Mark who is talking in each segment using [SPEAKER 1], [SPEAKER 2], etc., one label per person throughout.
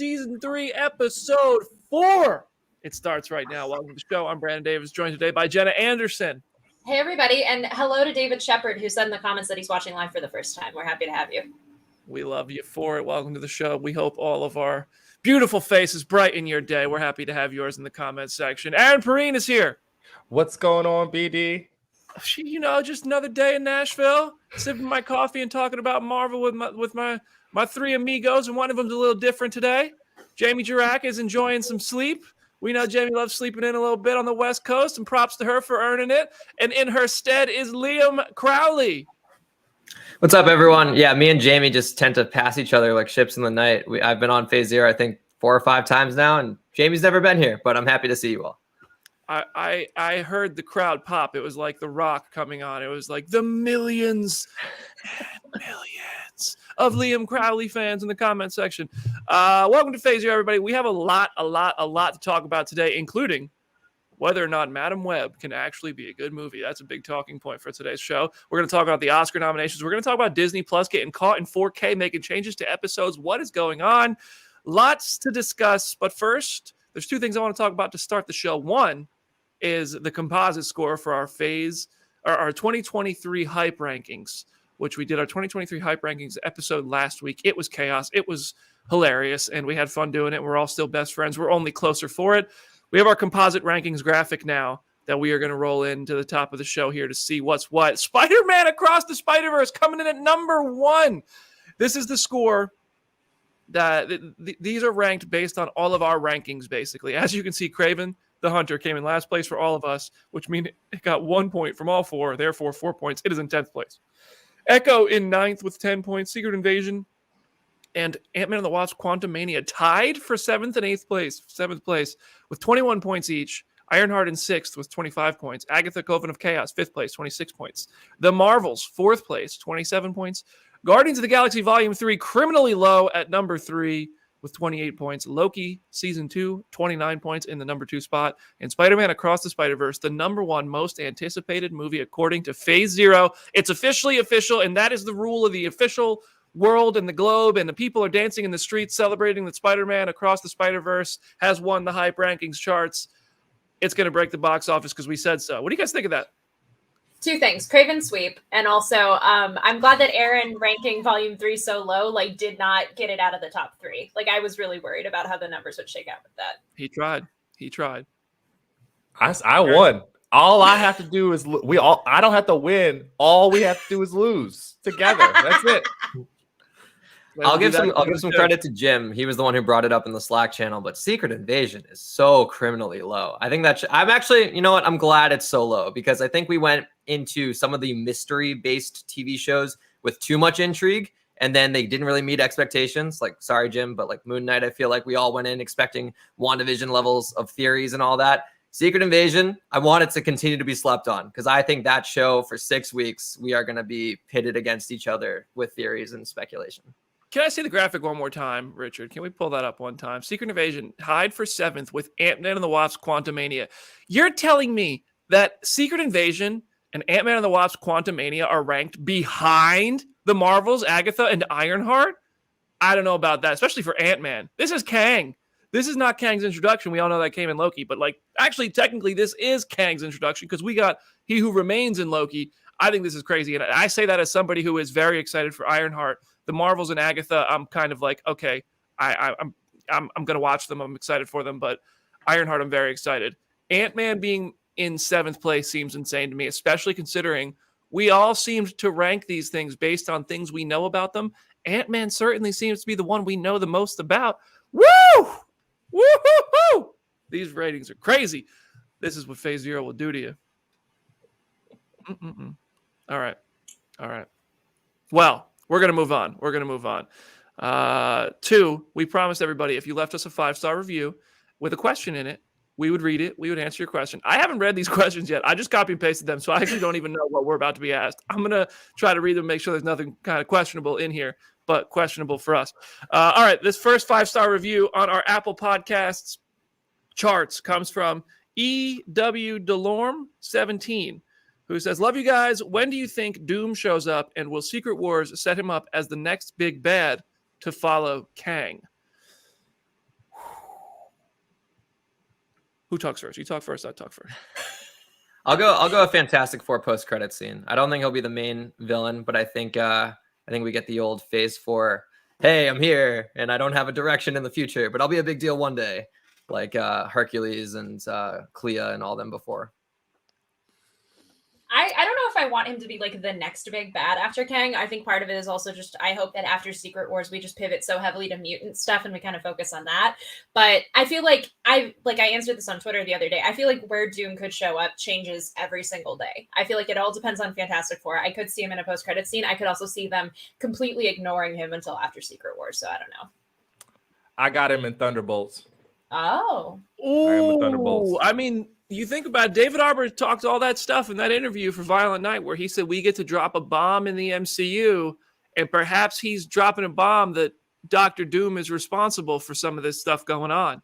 [SPEAKER 1] Season 3, Episode 4. It starts right now. Welcome to the show. I'm Brandon Davis, joined today by Jenna Anderson.
[SPEAKER 2] Hey, everybody, and hello to David Shepard, who said in the comments that he's watching live for the first time. We're happy to have you.
[SPEAKER 1] We love you for it. Welcome to the show. We hope all of our beautiful faces brighten your day. We're happy to have yours in the comments section. Aaron Perrine is here.
[SPEAKER 3] What's going on, BD?
[SPEAKER 1] Just another day in Nashville, sipping my coffee and talking about Marvel with my three amigos, and one of them's a little different today. Jamie Jirac is enjoying some sleep. We know Jamie loves sleeping in a little bit on the West Coast, and props to her for earning it. And in her stead is Liam Crowley.
[SPEAKER 4] What's up, everyone? Yeah, me and Jamie just tend to pass each other like ships in the night. I've been on Phase Zero, I think, 4 or 5 times now, and Jamie's never been here, but I'm happy to see you all.
[SPEAKER 1] I heard the crowd pop. It was like The Rock coming on. It was like the millions and millions of Liam Crowley fans in the comment section. Welcome to Phase Zero, everybody. We have a lot to talk about today, including whether or not Madam Web can actually be a good movie. That's a big talking point for today's show. We're going to talk about the Oscar nominations. We're going to talk about Disney Plus getting caught in 4K, making changes to episodes. What is going on? Lots to discuss. But first, there's 2 things I want to talk about to start the show. One is the composite score for our 2023 hype rankings, which we did our 2023 hype rankings episode last week. It was chaos. It was hilarious, and we had fun doing it. We're all still best friends. We're only closer for it. We have our composite rankings graphic now that we are going to roll into the top of the show here to see what's what. Spider-Man Across the Spider-Verse coming in at number 1. This is the score that these are ranked based on all of our rankings, basically. As you can see, Kraven the Hunter came in last place for all of us, which means it got 1 point from all 4, therefore 4 points. It is in 10th place. Echo in 9th with 10 points. Secret Invasion and Ant-Man and the Wasp Quantumania tied for 7th and 7th place with 21 points each. Ironheart in 6th with 25 points. Agatha Coven of Chaos, 5th place, 26 points. The Marvels, 4th place, 27 points. Guardians of the Galaxy Volume 3, criminally low at number 3 with 28 points. Loki, Season 2, 29 points in the number 2 spot. And Spider-Man Across the Spider-Verse, the number 1 most anticipated movie according to Phase Zero. It's officially official, and that is the rule of the official world and the globe, and the people are dancing in the streets celebrating that Spider-Man Across the Spider-Verse has won the hype rankings charts. It's going to break the box office because we said so. What do you guys think of that?
[SPEAKER 2] 2 things: Craven sweep, and also I'm glad that Aaron ranking Volume 3 so low did not get it out of the top 3. I was really worried about how the numbers would shake out with that.
[SPEAKER 1] He tried.
[SPEAKER 3] I won. All I have to do is I don't have to win. All we have to do is lose together. That's it.
[SPEAKER 4] I'll give some credit to Jim. He was the one who brought it up in the Slack channel, but Secret Invasion is so criminally low. I think I'm actually, I'm glad it's so low, because I think we went into some of the mystery-based TV shows with too much intrigue, and then they didn't really meet expectations. Sorry, Jim, but Moon Knight, I feel like we all went in expecting WandaVision levels of theories and all that. Secret Invasion, I want it to continue to be slept on, because I think that show for 6 weeks, we are going to be pitted against each other with theories and speculation.
[SPEAKER 1] Can I see the graphic one more time, Richard? Can we pull that up one time? Secret Invasion tied for 7th with Ant-Man and the Wasp Quantumania. You're telling me that Secret Invasion and Ant-Man and the Wasp Quantumania are ranked behind the Marvels, Agatha, and Ironheart? I don't know about that, especially for Ant-Man. This is Kang. This is not Kang's introduction. We all know that came in Loki, but actually, technically, this is Kang's introduction because we got He Who Remains in Loki. I think this is crazy, and I say that as somebody who is very excited for Ironheart. The Marvels and Agatha, I'm kind of okay, I'm going to watch them. I'm excited for them, but Ironheart, I'm very excited. Ant-Man being in 7th place seems insane to me, especially considering we all seemed to rank these things based on things we know about them. Ant-Man certainly seems to be the one we know the most about. Woo! Woo-hoo-hoo! These ratings are crazy. This is what Phase Zero will do to you. All right. Well, we're going to move on. 2, we promised everybody if you left us a 5-star review with a question in it, we would read it. We would answer your question. I haven't read these questions yet. I just copy and pasted them, so I actually don't even know what we're about to be asked. I'm going to try to read them, make sure there's nothing kind of questionable in here, but questionable for us. All right, this first 5-star review on our Apple Podcasts charts comes from E.W. Delorme 17. Who says, love you guys. When do you think Doom shows up, and will Secret Wars set him up as the next big bad to follow Kang? Who talks first? You talk first. I talk first.
[SPEAKER 4] I'll go a Fantastic Four post-credit scene. I don't think he'll be the main villain, but I think we get the old Phase 4. Hey, I'm here, and I don't have a direction in the future, but I'll be a big deal one day, like Hercules and Clea and all them before.
[SPEAKER 2] I don't know if I want him to be like the next big bad after Kang. I think part of it is also just I hope that after Secret Wars we just pivot so heavily to mutant stuff and we kind of focus on that. But I feel like I answered this on Twitter the other day. I feel like where Doom could show up changes every single day. I feel like it all depends on Fantastic Four. I could see him in a post-credit scene. I could also see them completely ignoring him until after Secret Wars. So I don't know.
[SPEAKER 3] I got him in Thunderbolts.
[SPEAKER 2] Oh.
[SPEAKER 1] Ooh, I mean, you think about it, David Arbor talked all that stuff in that interview for Violent Night where he said we get to drop a bomb in the MCU, and perhaps he's dropping a bomb that Dr. Doom is responsible for some of this stuff going on.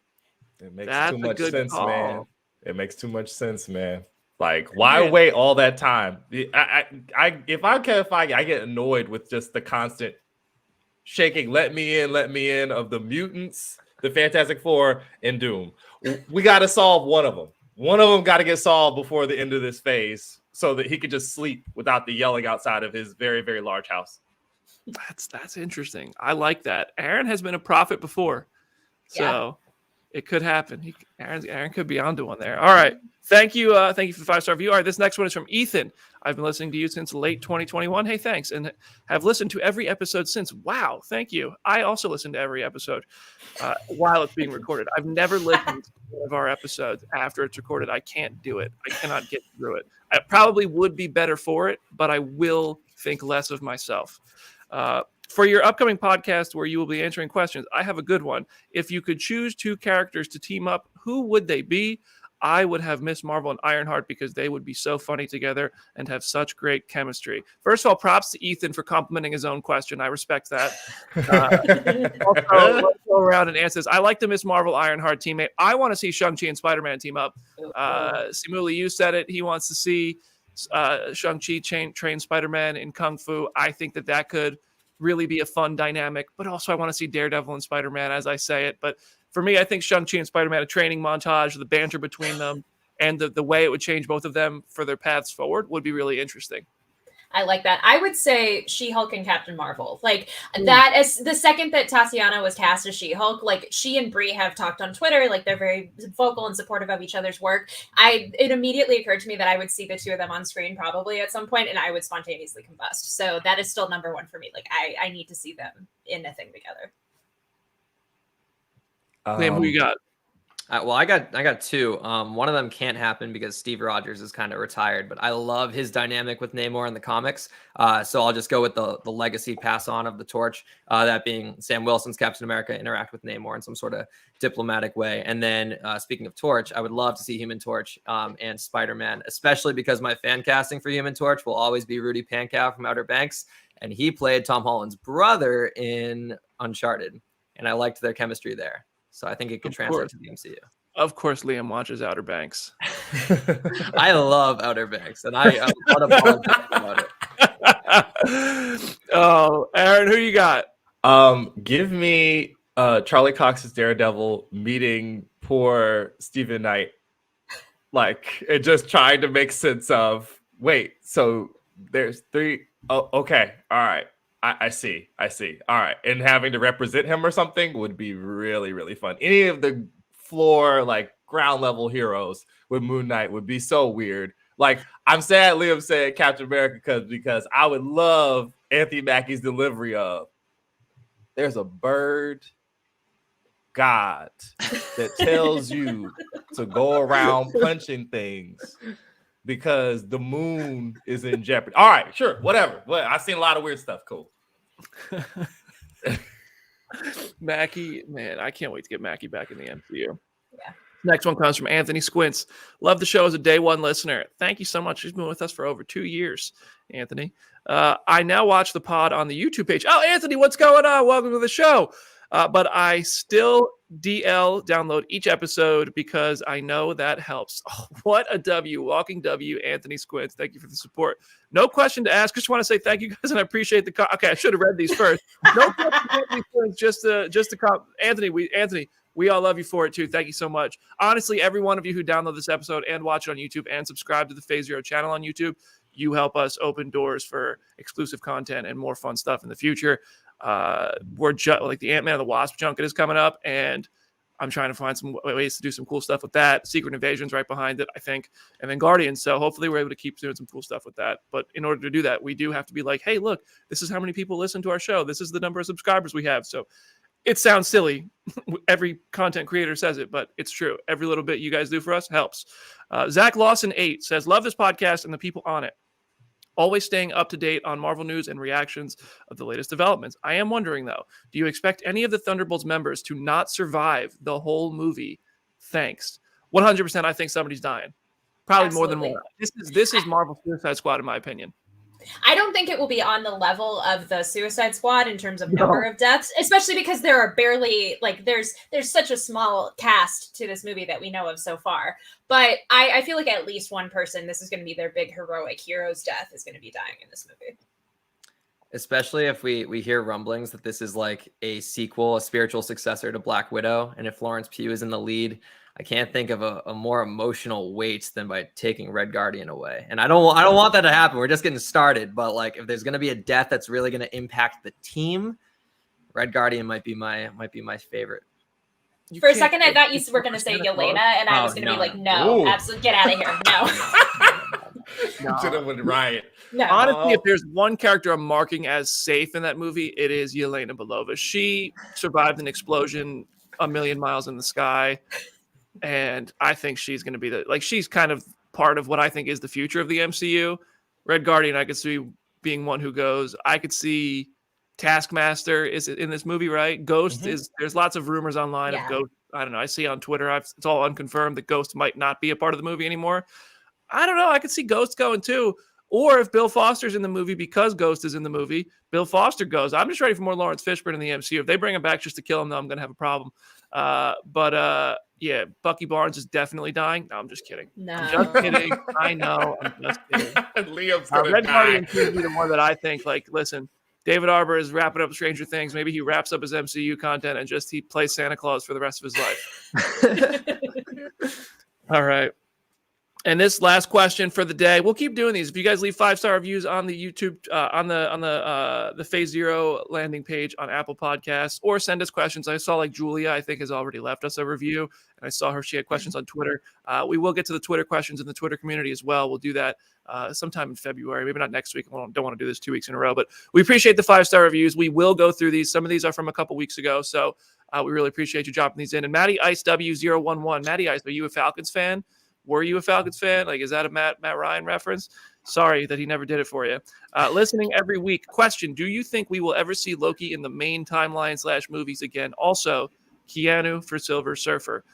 [SPEAKER 3] It makes too much sense,
[SPEAKER 1] call.
[SPEAKER 3] man. It makes too much sense, man. Like, why wait all that time? If I'm Kevin Feige, I get annoyed with just the constant shaking, let me in of the mutants, the Fantastic Four, and Doom. We got to solve one of them. One of them got to get solved before the end of this phase so that he could just sleep without the yelling outside of his very, very large house.
[SPEAKER 1] That's interesting. I like that. Aaron has been a prophet before, so it could happen. Aaron could be onto one there. All right. Thank you for the 5-star review. All right, this next one is from Ethan. I've been listening to you since late 2021. Hey, thanks. And have listened to every episode since. Wow, thank you. I also listen to every episode while it's being recorded. I've never listened to one of our episodes after it's recorded. I can't do it. I cannot get through it. I probably would be better for it, but I will think less of myself. For your upcoming podcast where you will be answering questions, I have a good one. If you could choose 2 characters to team up, who would they be? I would have Miss Marvel and Ironheart because they would be so funny together and have such great chemistry. First of all, props to Ethan for complimenting his own question. I respect that. Also, let's go around and answer this. I like the Miss Marvel Ironheart teammate. I want to see Shang-Chi and Spider-Man team up. Simuli, you said it. He wants to see Shang-Chi train Spider-Man in Kung Fu. I think that could really be a fun dynamic, but also I want to see Daredevil and Spider-Man as I say it. But for me, I think Shang-Chi and Spider-Man, a training montage, the banter between them, and the way it would change both of them for their paths forward would be really interesting.
[SPEAKER 2] I like that. I would say She-Hulk and Captain Marvel. Like that is the second that Tatiana was cast as She-Hulk, like she and Brie have talked on Twitter, like they're very vocal and supportive of each other's work. It immediately occurred to me that I would see the two of them on screen probably at some point and I would spontaneously combust. So that is still number one for me. Like I need to see them in a thing together.
[SPEAKER 1] Liam, who you got?
[SPEAKER 4] Well, I got 2. One of them can't happen because Steve Rogers is kind of retired, but I love his dynamic with Namor in the comics. So I'll just go with the legacy pass on of the torch, that being Sam Wilson's Captain America interact with Namor in some sort of diplomatic way. And then speaking of Torch, I would love to see Human Torch and Spider-Man, especially because my fan casting for Human Torch will always be Rudy Pankow from Outer Banks. And he played Tom Holland's brother in Uncharted. And I liked their chemistry there. So I think it could translate to the MCU.
[SPEAKER 1] Of course, Liam watches Outer Banks.
[SPEAKER 4] I love Outer Banks, and I'm unapologetic about it.
[SPEAKER 1] Oh, Aaron, who you got?
[SPEAKER 3] Give me Charlie Cox's Daredevil meeting poor Stephen Knight, like and just trying to make sense of. Wait, so there's 3. Oh, okay, all right. I see. All right. And having to represent him or something would be really, really fun. Any of the floor, like ground level heroes with Moon Knight would be so weird. Like, I'm sad Liam said Captain America because I would love Anthony Mackie's delivery of there's a bird god that tells you to go around punching things because the moon is in jeopardy. All right, sure, whatever. Well, I've seen a lot of weird stuff. Cool.
[SPEAKER 1] Mackie, man, I can't wait to get Mackie back in the MCU.
[SPEAKER 2] Yeah.
[SPEAKER 1] Next one comes from Anthony Squints. Love the show as a day one listener. Thank you so much. He's been with us for over 2 years, Anthony. I now watch the pod on the YouTube page. Oh, Anthony, what's going on? Welcome to the show. But I still download each episode because I know that helps. Oh, what a W, walking W, Anthony Squints. Thank you for the support. No question to ask. Just want to say thank you guys, and I appreciate the. Okay, I should have read these first. No question, Anthony Squints. Anthony, We all love you for it too. Thank you so much. Honestly, every one of you who download this episode and watch it on YouTube and subscribe to the Phase Zero channel on YouTube, you help us open doors for exclusive content and more fun stuff in the future. We're like the Ant-Man and the Wasp junket is coming up, and I'm trying to find some ways to do some cool stuff with that. Secret Invasion's right behind it, I think, and then Guardians. So hopefully we're able to keep doing some cool stuff with that. But in order to do that, we do have to be like, hey, look, this is how many people listen to our show. This is the number of subscribers we have. So it sounds silly. Every content creator says it, but it's true. Every little bit you guys do for us helps. Zach Lawson 8 says, love this podcast and the people on it. Always staying up to date on Marvel news and reactions of the latest developments. I am wondering, though, do you expect any of the Thunderbolts members to not survive the whole movie? Thanks. 100%, I think somebody's dying. Probably
[SPEAKER 2] Absolutely.
[SPEAKER 1] more than one. This is Marvel Suicide Squad, in my opinion.
[SPEAKER 2] I don't think it will be on the level of the Suicide Squad in terms of number of deaths, especially because there are barely there's such a small cast to this movie that we know of so far. But I feel like at least one person, this is going to be their big heroic hero's death, is going to be dying in this movie.
[SPEAKER 4] Especially if we hear rumblings that this is like a sequel, a spiritual successor to Black Widow, and if Florence Pugh is in the lead, I can't think of a more emotional weight than by taking Red Guardian away. And I don't want that to happen. We're just getting started. But like, if there's going to be a death that's really going to impact the team, Red Guardian might be my favorite.
[SPEAKER 2] For a second, I thought you were going to say Yelena, and I was going to be like, no, absolutely, get out of here, no.
[SPEAKER 3] Gentleman riot.
[SPEAKER 2] No.
[SPEAKER 1] Honestly, if there's one character I'm marking as safe in that movie, it is Yelena Belova. She survived an explosion a million miles in the sky. And I think she's going to be she's kind of part of what I think is the future of the MCU. Red Guardian, I could see being one who goes. I could see Taskmaster is in this movie, right? Ghost is, there's lots of rumors online of Ghost. I don't know. I see on Twitter, it's all unconfirmed that Ghost might not be a part of the movie anymore. I don't know. I could see Ghost going too. Or if Bill Foster's in the movie because Ghost is in the movie, Bill Foster goes. I'm just ready for more Lawrence Fishburne in the MCU. If they bring him back just to kill him, though, I'm going to have a problem. Yeah, Bucky Barnes is definitely dying. No, I'm just kidding.
[SPEAKER 2] No.
[SPEAKER 1] I'm just kidding. I know. I'm just kidding.
[SPEAKER 3] Liam's gonna
[SPEAKER 1] Red
[SPEAKER 3] die.
[SPEAKER 1] Guardian could be the one that I think, listen, David Arbor is wrapping up Stranger Things. Maybe he wraps up his MCU content and he plays Santa Claus for the rest of his life. All right. And this last question for the day, we'll keep doing these. If you guys leave 5-star reviews on the YouTube, on the Phase Zero landing page on Apple Podcasts, or send us questions. I saw Julia, I think, has already left us a review, and I saw she had questions on Twitter. We will get to the Twitter questions in the Twitter community as well. We'll do that sometime in February, maybe not next week. I don't want to do this 2 weeks in a row, but we appreciate the 5-star reviews. We will go through these. Some of these are from a couple weeks ago, so we really appreciate you dropping these in. And Matty Ice W011, Matty Ice, are you a Falcons fan? Were you a Falcons fan? Is that a Matt Ryan reference? Sorry that he never did it for you. Listening every week. Question: do you think we will ever see Loki in the main timeline / movies again? Also, Keanu for Silver Surfer.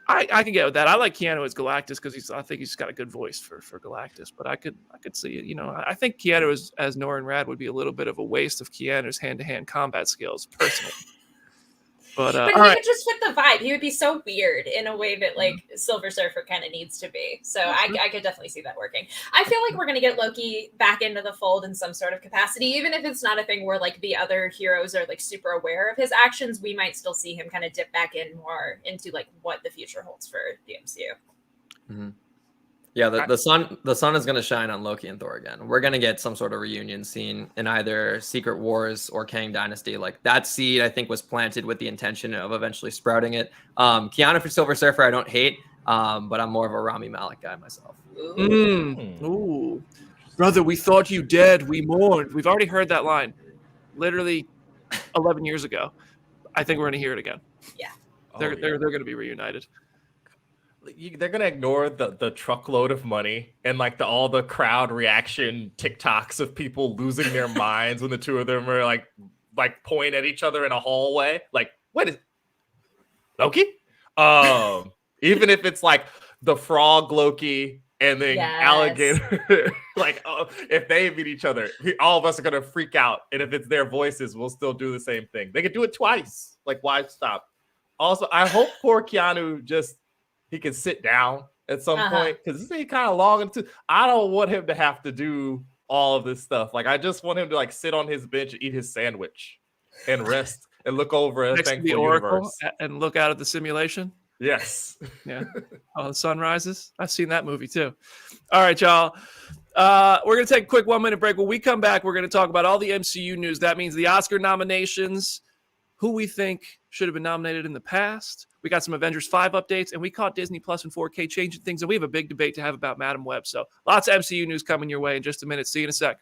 [SPEAKER 1] I can get with that. I like Keanu as Galactus because I think he's got a good voice for Galactus. But I could see it. I think Keanu as Norrin Rad would be a little bit of a waste of Keanu's hand-to-hand combat skills, personally. But
[SPEAKER 2] he could just fit the vibe. He would be so weird in a way that Silver Surfer kind of needs to be. So I could definitely see that working. I feel like we're going to get Loki back into the fold in some sort of capacity, even if it's not a thing where the other heroes are super aware of his actions. We might still see him kind of dip back in more into what the future holds for the MCU.
[SPEAKER 4] Mm-hmm. Yeah, the sun is going to shine on Loki and Thor again. We're going to get some sort of reunion scene in either Secret Wars or Kang Dynasty. That seed, I think, was planted with the intention of eventually sprouting it. Keanu for Silver Surfer, I don't hate, but I'm more of a Rami Malek guy myself.
[SPEAKER 1] Ooh. Brother, we thought you dead. We mourned. We've already heard that line literally 11 years ago. I think we're going to hear it again.
[SPEAKER 2] Yeah.
[SPEAKER 1] They're going to be reunited.
[SPEAKER 3] They're gonna ignore the truckload of money and all the crowd reaction TikToks of people losing their minds when the two of them are point at each other in a hallway. What is Loki? Even if it's the frog Loki and then alligator, if they meet each other, all of us are gonna freak out. And if it's their voices, we'll still do the same thing. They could do it twice. Why stop? Also, I hope poor Keanu he can sit down at some point because this ain't kind of long. I don't want him to have to do all of this stuff. I just want him to sit on his bench and eat his sandwich and rest and look over a
[SPEAKER 1] Next to
[SPEAKER 3] thankful
[SPEAKER 1] the Oracle
[SPEAKER 3] universe.
[SPEAKER 1] and look out at the simulation.
[SPEAKER 3] Yes.
[SPEAKER 1] Yeah. Oh, the sun rises. I've seen that movie too. All right, y'all. We're going to take a quick 1 minute break. When we come back, we're going to talk about all the MCU news. That means the Oscar nominations, who we think should have been nominated in the past. We got some Avengers 5 updates, and we caught Disney Plus and 4K changing things, and we have a big debate to have about Madam Web. So lots of MCU news coming your way in just a minute. See you in a sec.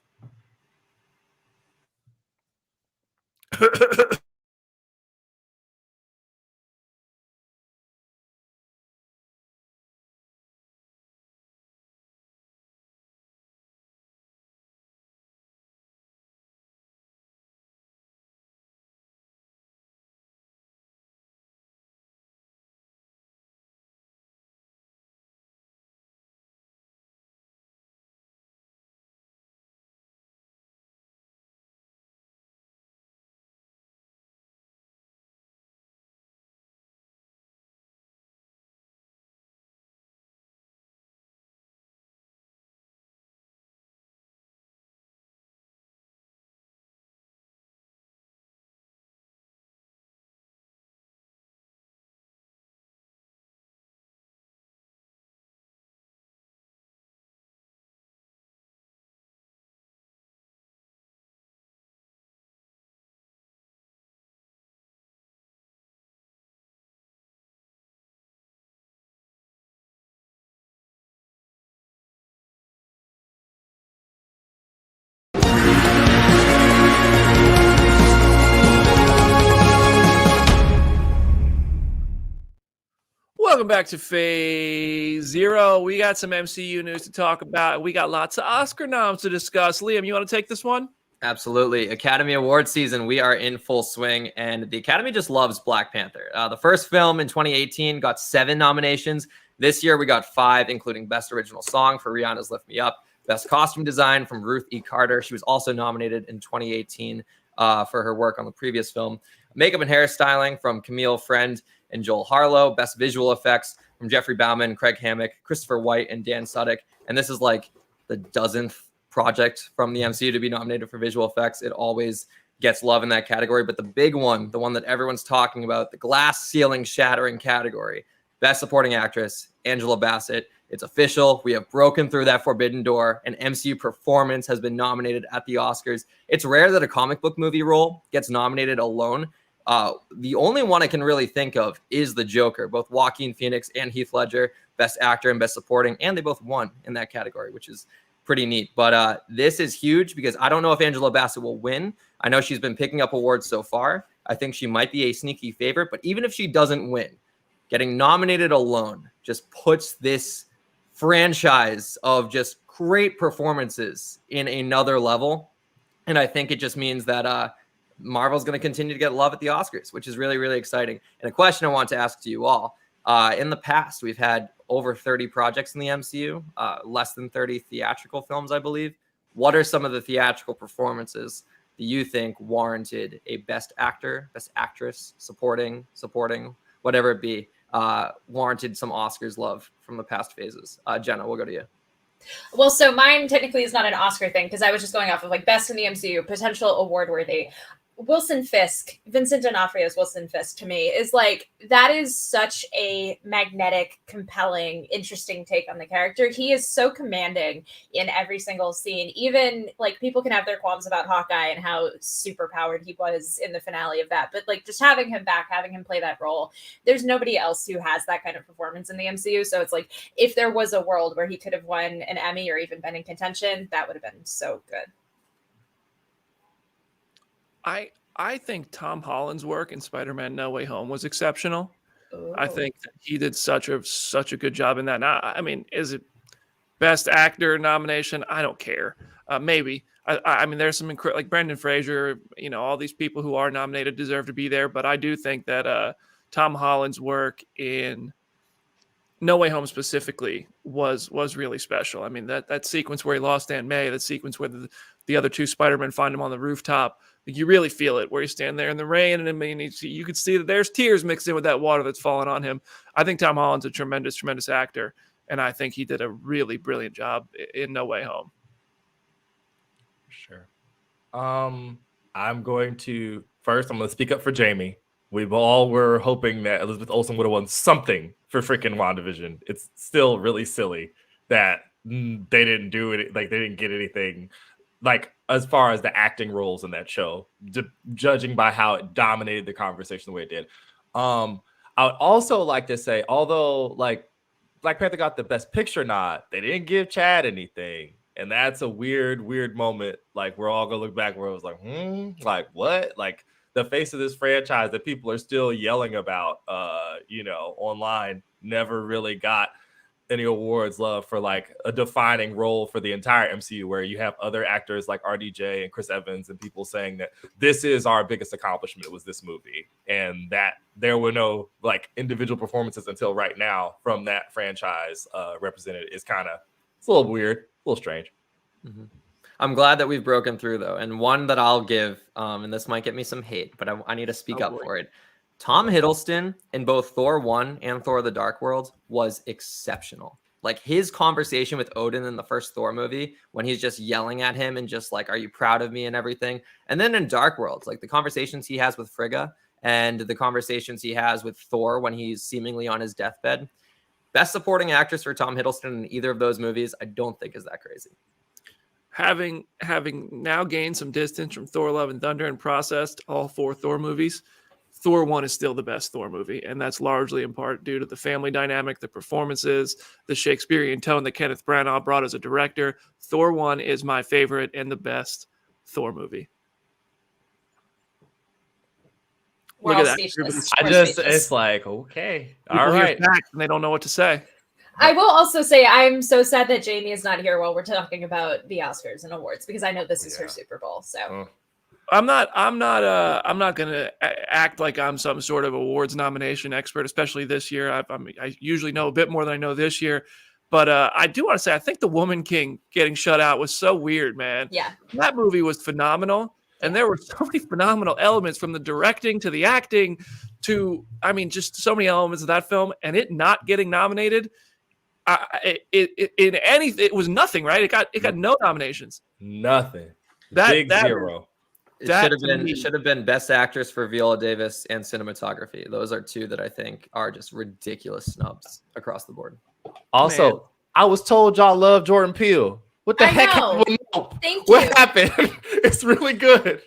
[SPEAKER 1] Welcome back to Phase Zero. We got some MCU news to talk about. We got lots of Oscar noms to discuss. Liam, you want to take this one?
[SPEAKER 4] Absolutely. Academy Award season, we are in full swing, and the Academy just loves Black Panther. The first film in 2018 got 7 nominations. This year, we got 5, including Best Original Song for Rihanna's Lift Me Up, Best Costume Design from Ruth E. Carter. She was also nominated in 2018 for her work on the previous film. Makeup and hairstyling from Camille Friend and Joel Harlow. Best Visual Effects from Jeffrey Bauman, Craig Hammack, Christopher White, and Dan Sudick. And this is like the dozenth project from the MCU to be nominated for visual effects. It always gets love in that category. But the big one, the one that everyone's talking about, the glass ceiling shattering category, Best Supporting Actress, Angela Bassett. It's official. We have broken through that forbidden door. An MCU performance has been nominated at the Oscars. It's rare that a comic book movie role gets nominated alone. The only one I can really think of is the Joker. Both Joaquin Phoenix and Heath Ledger, Best Actor and Best Supporting, and they both won in that category, which is pretty neat. But this is huge because I don't know if Angela Bassett will win. I know she's been picking up awards so far. I think she might be a sneaky favorite, but even if she doesn't win, getting nominated alone just puts this franchise of just great performances in another level. And I think it just means that Marvel's going to continue to get love at the Oscars, which is really, really exciting. And a question I want to ask to you all. In the past, we've had over 30 projects in the MCU, less than 30 theatrical films, I believe. What are some of the theatrical performances that you think warranted a Best Actor, Best Actress, supporting, whatever it be, warranted some Oscars love from the past phases? Jenna, we'll go to you.
[SPEAKER 2] Well, so mine technically is not an Oscar thing because I was just going off of like best in the MCU, potential award worthy. Wilson Fisk, Vincent D'Onofrio's Wilson Fisk to me is like, that is such a magnetic, compelling, interesting take on the character. He is so commanding in every single scene. Even like people can have their qualms about Hawkeye and how super powered he was in the finale of that. But like just having him back, having him play that role, there's nobody else who has that kind of performance in the MCU. So it's like, if there was a world where he could have won an Emmy or even been in contention, that would have been so good.
[SPEAKER 1] I think Tom Holland's work in Spider-Man No Way Home was exceptional.
[SPEAKER 2] Ooh.
[SPEAKER 1] I think that he did such a good job in that. Now, I mean, is it Best Actor nomination? I don't care. Maybe. I mean, there's some like Brendan Fraser. You know, all these people who are nominated deserve to be there. But I do think that Tom Holland's work in No Way Home specifically was really special. I mean, that sequence where he lost Aunt May, that sequence where the other two Spider-Men find him on the rooftop, you really feel it where you stand there in the rain, and I mean, you could see that there's tears mixed in with that water that's falling on him. I think Tom Holland's a tremendous actor, and I think he did a really brilliant job in No Way Home.
[SPEAKER 3] Sure. I'm going to first, I'm going to speak up for Jamie. We all were hoping that Elizabeth Olsen would have won something for freaking WandaVision. It's still really silly that they didn't do it. Like, they didn't get anything, like, as far as the acting roles in that show, judging by how it dominated the conversation the way it did. I would also like to say, although, like, Black Panther got the Best Picture nod, they didn't give Chad anything. And that's a weird moment. Like, we're all going to look back where it was like, like, what? Like, the face of this franchise that people are still yelling about, online, never really got any awards love for like a defining role for the entire MCU, where you have other actors like RDJ and Chris Evans and people saying that this is our biggest accomplishment was this movie, and that there were no like individual performances until right now from that franchise represented is it's a little weird, a little strange.
[SPEAKER 4] Mm-hmm. I'm glad that we've broken through though. And one that I'll give, and this might get me some hate, but I need to speak up for it. Tom Hiddleston in both Thor 1 and Thor the Dark World was exceptional. Like his conversation with Odin in the first Thor movie, when he's just yelling at him and just like, are you proud of me and everything? And then in Dark World, like the conversations he has with Frigga and the conversations he has with Thor when he's seemingly on his deathbed. Best supporting actress for Tom Hiddleston in either of those movies, I don't think is that crazy.
[SPEAKER 1] Having now gained some distance from Thor Love and Thunder and processed all 4 Thor movies, Thor 1 is still the best Thor movie, and that's largely in part due to the family dynamic, the performances, the Shakespearean tone that Kenneth Branagh brought as a director. Thor 1 is my favorite and the best Thor movie.
[SPEAKER 2] We're
[SPEAKER 1] Look
[SPEAKER 2] all
[SPEAKER 1] at that.
[SPEAKER 2] speechless.
[SPEAKER 3] It's like, okay,
[SPEAKER 1] People
[SPEAKER 3] all
[SPEAKER 1] hear
[SPEAKER 3] right.
[SPEAKER 1] facts and they don't know what to say.
[SPEAKER 2] I will also say I'm so sad that Jamie is not here while we're talking about the Oscars and awards, because I know this is her Super Bowl. So
[SPEAKER 1] I'm not gonna act like I'm some sort of awards nomination expert, especially this year. I usually know a bit more than I know this year, but I do want to say I think The Woman King getting shut out was so weird, man.
[SPEAKER 2] Yeah,
[SPEAKER 1] that movie was phenomenal, and there were so many phenomenal elements from the directing to the acting to, I mean, just so many elements of that film, and it not getting nominated. It was nothing, right? It got no nominations.
[SPEAKER 3] Nothing.
[SPEAKER 1] Big
[SPEAKER 3] zero.
[SPEAKER 4] It should have been Best Actress for Viola Davis and cinematography. Those are 2 that I think are just ridiculous snubs across the board.
[SPEAKER 3] Also, man, I was told y'all love Jordan Peele. What the heck?
[SPEAKER 2] Thank you.
[SPEAKER 3] What happened? It's really good.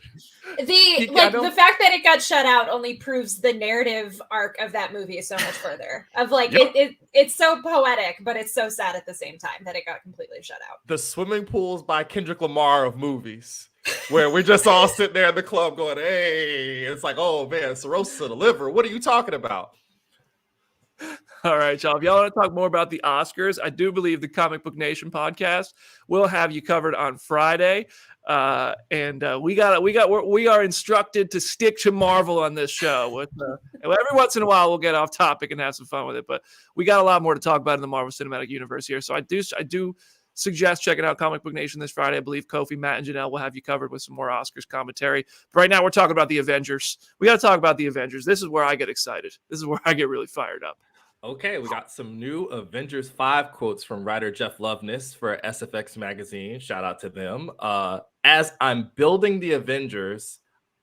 [SPEAKER 2] The fact that it got shut out only proves the narrative arc of that movie is so much further. Of like it's so poetic, but it's so sad at the same time that it got completely shut out.
[SPEAKER 3] The Swimming Pools by Kendrick Lamar of movies, where we're just all sitting there in the club going, "Hey!" It's like, "Oh man, cirrhosis of the liver. What are you talking about?"
[SPEAKER 1] All right, y'all. If y'all want to talk more about the Oscars, I do believe the Comic Book Nation podcast will have you covered on Friday. We are instructed to stick to Marvel on this show. Every once in a while, we'll get off topic and have some fun with it, but we got a lot more to talk about in the Marvel Cinematic Universe here. So I do suggest checking out Comic Book Nation this Friday. I believe Kofi, Matt, and Janelle will have you covered with some more Oscars commentary. But right now, we're talking about the Avengers. We got to talk about the Avengers. This is where I get excited. This is where I get really fired up.
[SPEAKER 3] Okay, we got some new Avengers 5 quotes from writer Jeff Loveness for SFX magazine. Shout out to them. As I'm building the Avengers,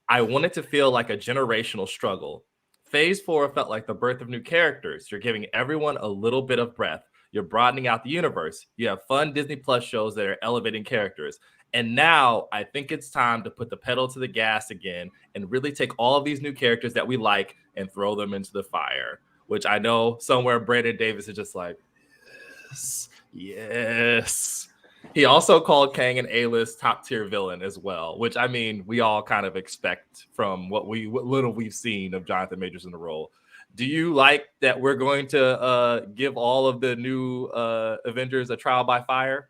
[SPEAKER 3] I want it to feel like a generational struggle. Phase 4 felt like the birth of new characters. You're giving everyone a little bit of breath. You're broadening out the universe. You have fun Disney Plus shows that are elevating characters. And now I think it's time to put the pedal to the gas again and really take all of these new characters that we like and throw them into the fire. Which I know somewhere Brandon Davis is just like, yes. He also called Kang an A-list top-tier villain as well, which, I mean, we all kind of expect from what little we've seen of Jonathan Majors in the role. Do you like that we're going to give all of the new Avengers a trial by fire?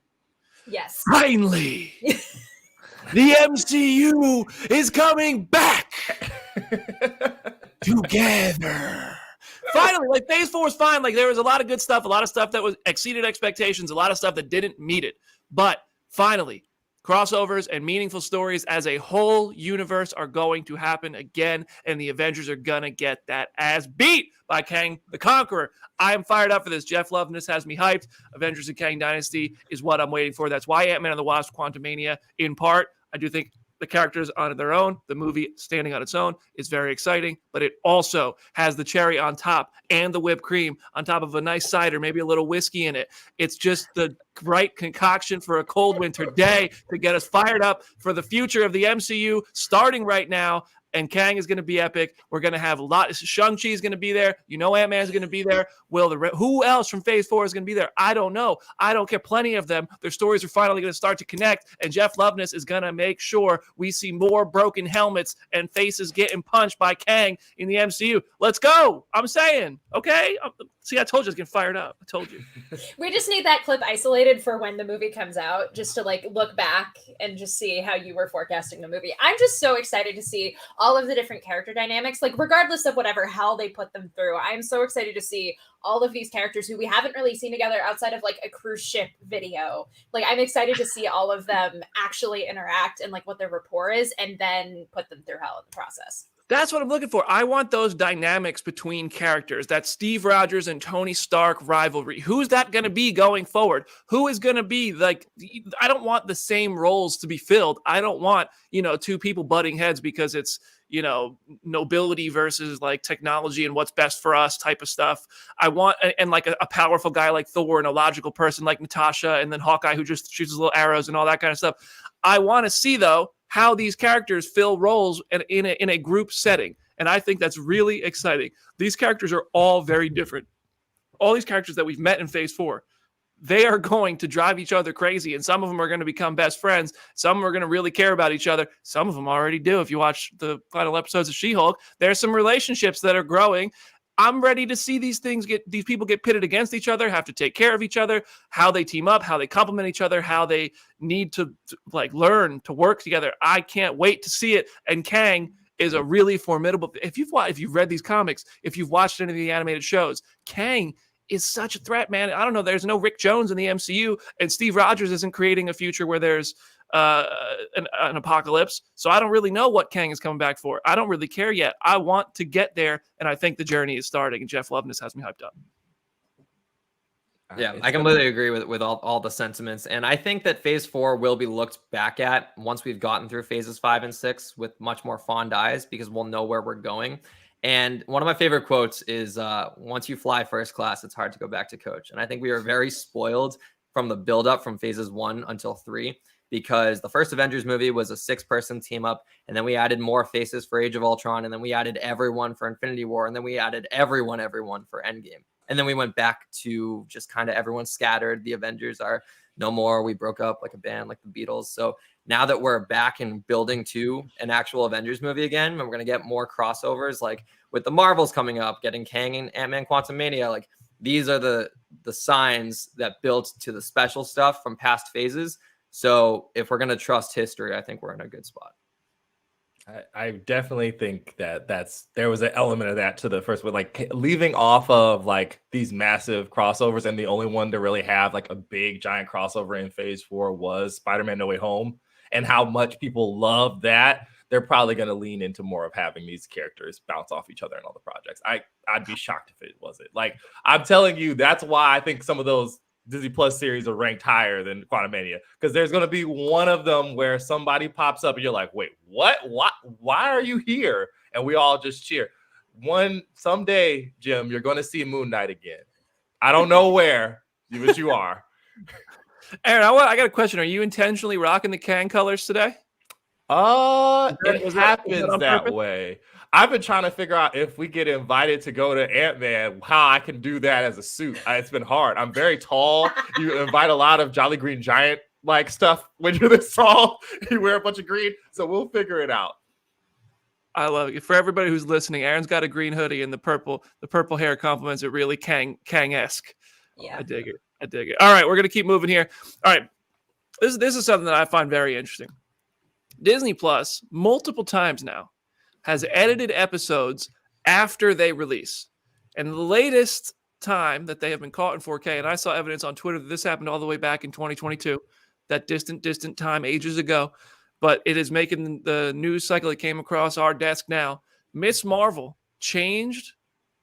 [SPEAKER 2] Yes.
[SPEAKER 1] Finally, the MCU is coming back together. Finally, like Phase 4 is fine. Like there was a lot of good stuff, a lot of stuff that was exceeded expectations, a lot of stuff that didn't meet it. But finally, crossovers and meaningful stories as a whole universe are going to happen again, and the Avengers are gonna get that ass beat by Kang the Conqueror. I am fired up for this. Jeff Loveness has me hyped. Avengers and Kang Dynasty is what I'm waiting for. That's why Ant-Man and the Wasp: Quantumania, in part. I do think the characters on their own, the movie standing on its own is very exciting, but it also has the cherry on top and the whipped cream on top of a nice cider, maybe a little whiskey in it. It's just the right concoction for a cold winter day to get us fired up for the future of the MCU starting right now. And Kang is going to be epic. We're going to have a lot. Shang-Chi is going to be there. Ant-Man is going to be there. Who else from Phase 4 is going to be there? I don't know. I don't care. Plenty of them. Their stories are finally going to start to connect. And Jeff Loveness is going to make sure we see more broken helmets and faces getting punched by Kang in the MCU. Let's go. I'm saying. Okay? See, I told you I was getting fired up. I told you.
[SPEAKER 2] We just need that clip isolated for when the movie comes out, just to like look back and just see how you were forecasting the movie. I'm just so excited to see all of the different character dynamics, like regardless of whatever hell they put them through. I'm so excited to see all of these characters who we haven't really seen together outside of like a cruise ship video. Like I'm excited to see all of them actually interact and like what their rapport is, and then put them through hell in the process.
[SPEAKER 1] That's what I'm looking for. I want those dynamics between characters, that Steve Rogers and Tony Stark rivalry. Who's that going to be going forward? Who is going to be like, I don't want the same roles to be filled. I don't want, two people butting heads because it's, nobility versus like technology and what's best for us type of stuff. I want, and like a powerful guy like Thor and a logical person like Natasha, and then Hawkeye who just shoots his little arrows and all that kind of stuff. I want to see though, how these characters fill roles in a group setting. And I think that's really exciting. These characters are all very different. All these characters that we've met in Phase 4, they are going to drive each other crazy. And some of them are going to become best friends. Some are going to really care about each other. Some of them already do. If you watch the final episodes of She-Hulk, there's some relationships that are growing. I'm ready to see these people get pitted against each other, have to take care of each other, how they team up, how they complement each other, how they need to like learn to work together. I can't wait to see it. And Kang is a really formidable. If you've read these comics, if you've watched any of the animated shows, Kang is such a threat, man. I don't know. There's no Rick Jones in the MCU, and Steve Rogers isn't creating a future where there's an apocalypse. So I don't really know what Kang is coming back for. I don't really care yet. I want to get there, and I think the journey is starting, and Jeff Loveness has me hyped up.
[SPEAKER 4] Yeah, I completely agree with all the sentiments. And I think that Phase 4 will be looked back at once we've gotten through Phases 5 and 6 with much more fond eyes, because we'll know where we're going. And one of my favorite quotes is, once you fly first class, it's hard to go back to coach. And I think we were very spoiled from the buildup from Phases 1 until 3, because the first Avengers movie was a 6-person team up, and then we added more faces for Age of Ultron, and then we added everyone for Infinity War, and then we added everyone for Endgame. And then we went back to just kind of everyone scattered. The Avengers are no more. We broke up like a band, like the Beatles. So now that we're back and building to an actual Avengers movie again, and we're going to get more crossovers, like with the Marvels coming up, getting Kang and Ant-Man Quantumania, like these are the signs that built to the special stuff from past phases. So if we're going to trust history, I think we're in a good spot.
[SPEAKER 3] I definitely think that there was an element of that to the first one, like leaving off of like these massive crossovers, and the only one to really have like a big giant crossover in Phase 4 was Spider-Man No Way Home, and how much people love that. They're probably going to lean into more of having these characters bounce off each other in all the projects. I'd be shocked if it wasn't. Like, I'm telling you, that's why I think some of those Disney Plus series are ranked higher than Quantumania, because there's going to be one of them where somebody pops up and you're like, wait, what? Why are you here? And we all just cheer. Someday, Jim, you're going to see Moon Knight again. I don't know where, but you are.
[SPEAKER 1] Aaron, I got a question. Are you intentionally rocking the Kang colors today?
[SPEAKER 3] It happens that way. I've been trying to figure out if we get invited to go to Ant-Man, how I can do that as a suit. It's been hard. I'm very tall. You invite a lot of Jolly Green Giant like stuff when you're this tall. You wear a bunch of green. So we'll figure it out.
[SPEAKER 1] I love it. For everybody who's listening, Aaron's got a green hoodie, and the purple hair complements it really Kang-esque.
[SPEAKER 2] Yeah.
[SPEAKER 1] I dig it. All right, we're gonna keep moving here. All right. This is something that I find very interesting. Disney Plus, multiple times now, has edited episodes after they release. And the latest time that they have been caught in 4K, and I saw evidence on Twitter that this happened all the way back in 2022, that distant time, ages ago, but it is making the news cycle that came across our desk now. Miss Marvel changed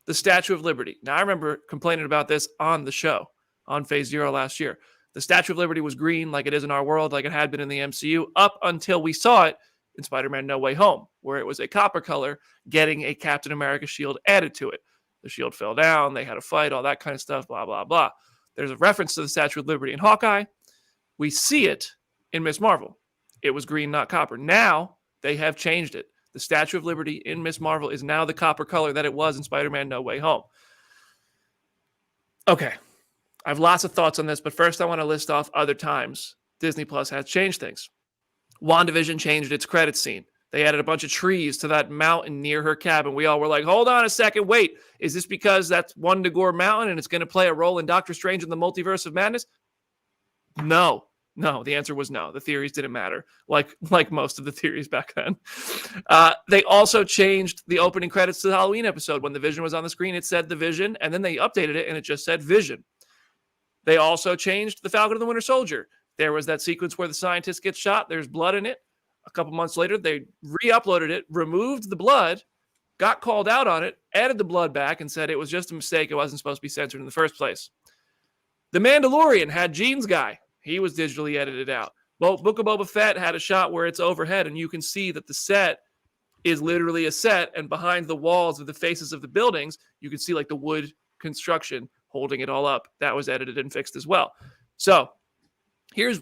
[SPEAKER 1] the Statue of Liberty. Now, I remember complaining about this on the show on Phase 0 last year. The Statue of Liberty was green like it is in our world, like it had been in the MCU, up until we saw it in Spider-Man No Way Home, where it was a copper color getting a Captain America shield added to it. The shield fell down, they had a fight, all that kind of stuff, blah, blah, blah. There's a reference to the Statue of Liberty in Hawkeye. We see it in Ms. Marvel. It was green, not copper. Now they have changed it. The Statue of Liberty in Ms. Marvel is now the copper color that it was in Spider-Man No Way Home. Okay, I have lots of thoughts on this, but first I want to list off other times Disney Plus has changed things. WandaVision changed its credit scene. They added a bunch of trees to that mountain near her cabin. We all were like, hold on a second, wait. Is this because that's Wundagore Mountain and it's going to play a role in Doctor Strange in the Multiverse of Madness? No, the answer was no. The theories didn't matter, like most of the theories back then. They also changed the opening credits to the Halloween episode. When the Vision was on the screen, it said the Vision, and then they updated it and it just said Vision. They also changed the Falcon and the Winter Soldier. There was that sequence where the scientist gets shot. There's blood in it. A couple months later, they re-uploaded it, removed the blood, got called out on it, added the blood back, and said it was just a mistake. It wasn't supposed to be censored in the first place. The Mandalorian had Jean's guy. He was digitally edited out. Well, Book of Boba Fett had a shot where it's overhead, and you can see that the set is literally a set, and behind the walls of the faces of the buildings, you can see like the wood construction holding it all up. That was edited and fixed as well. So here's,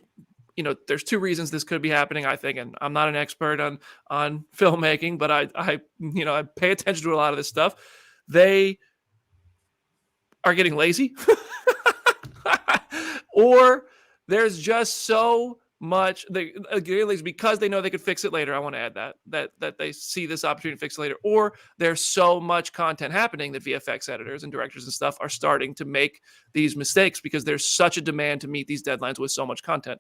[SPEAKER 1] there's two reasons this could be happening, I think, and I'm not an expert on filmmaking, but I pay attention to a lot of this stuff. They are getting lazy, or there's just so much they because they know they could fix it later. I want to add that they see this opportunity to fix it later, or there's so much content happening that VFX editors and directors and stuff are starting to make these mistakes because there's such a demand to meet these deadlines with so much content,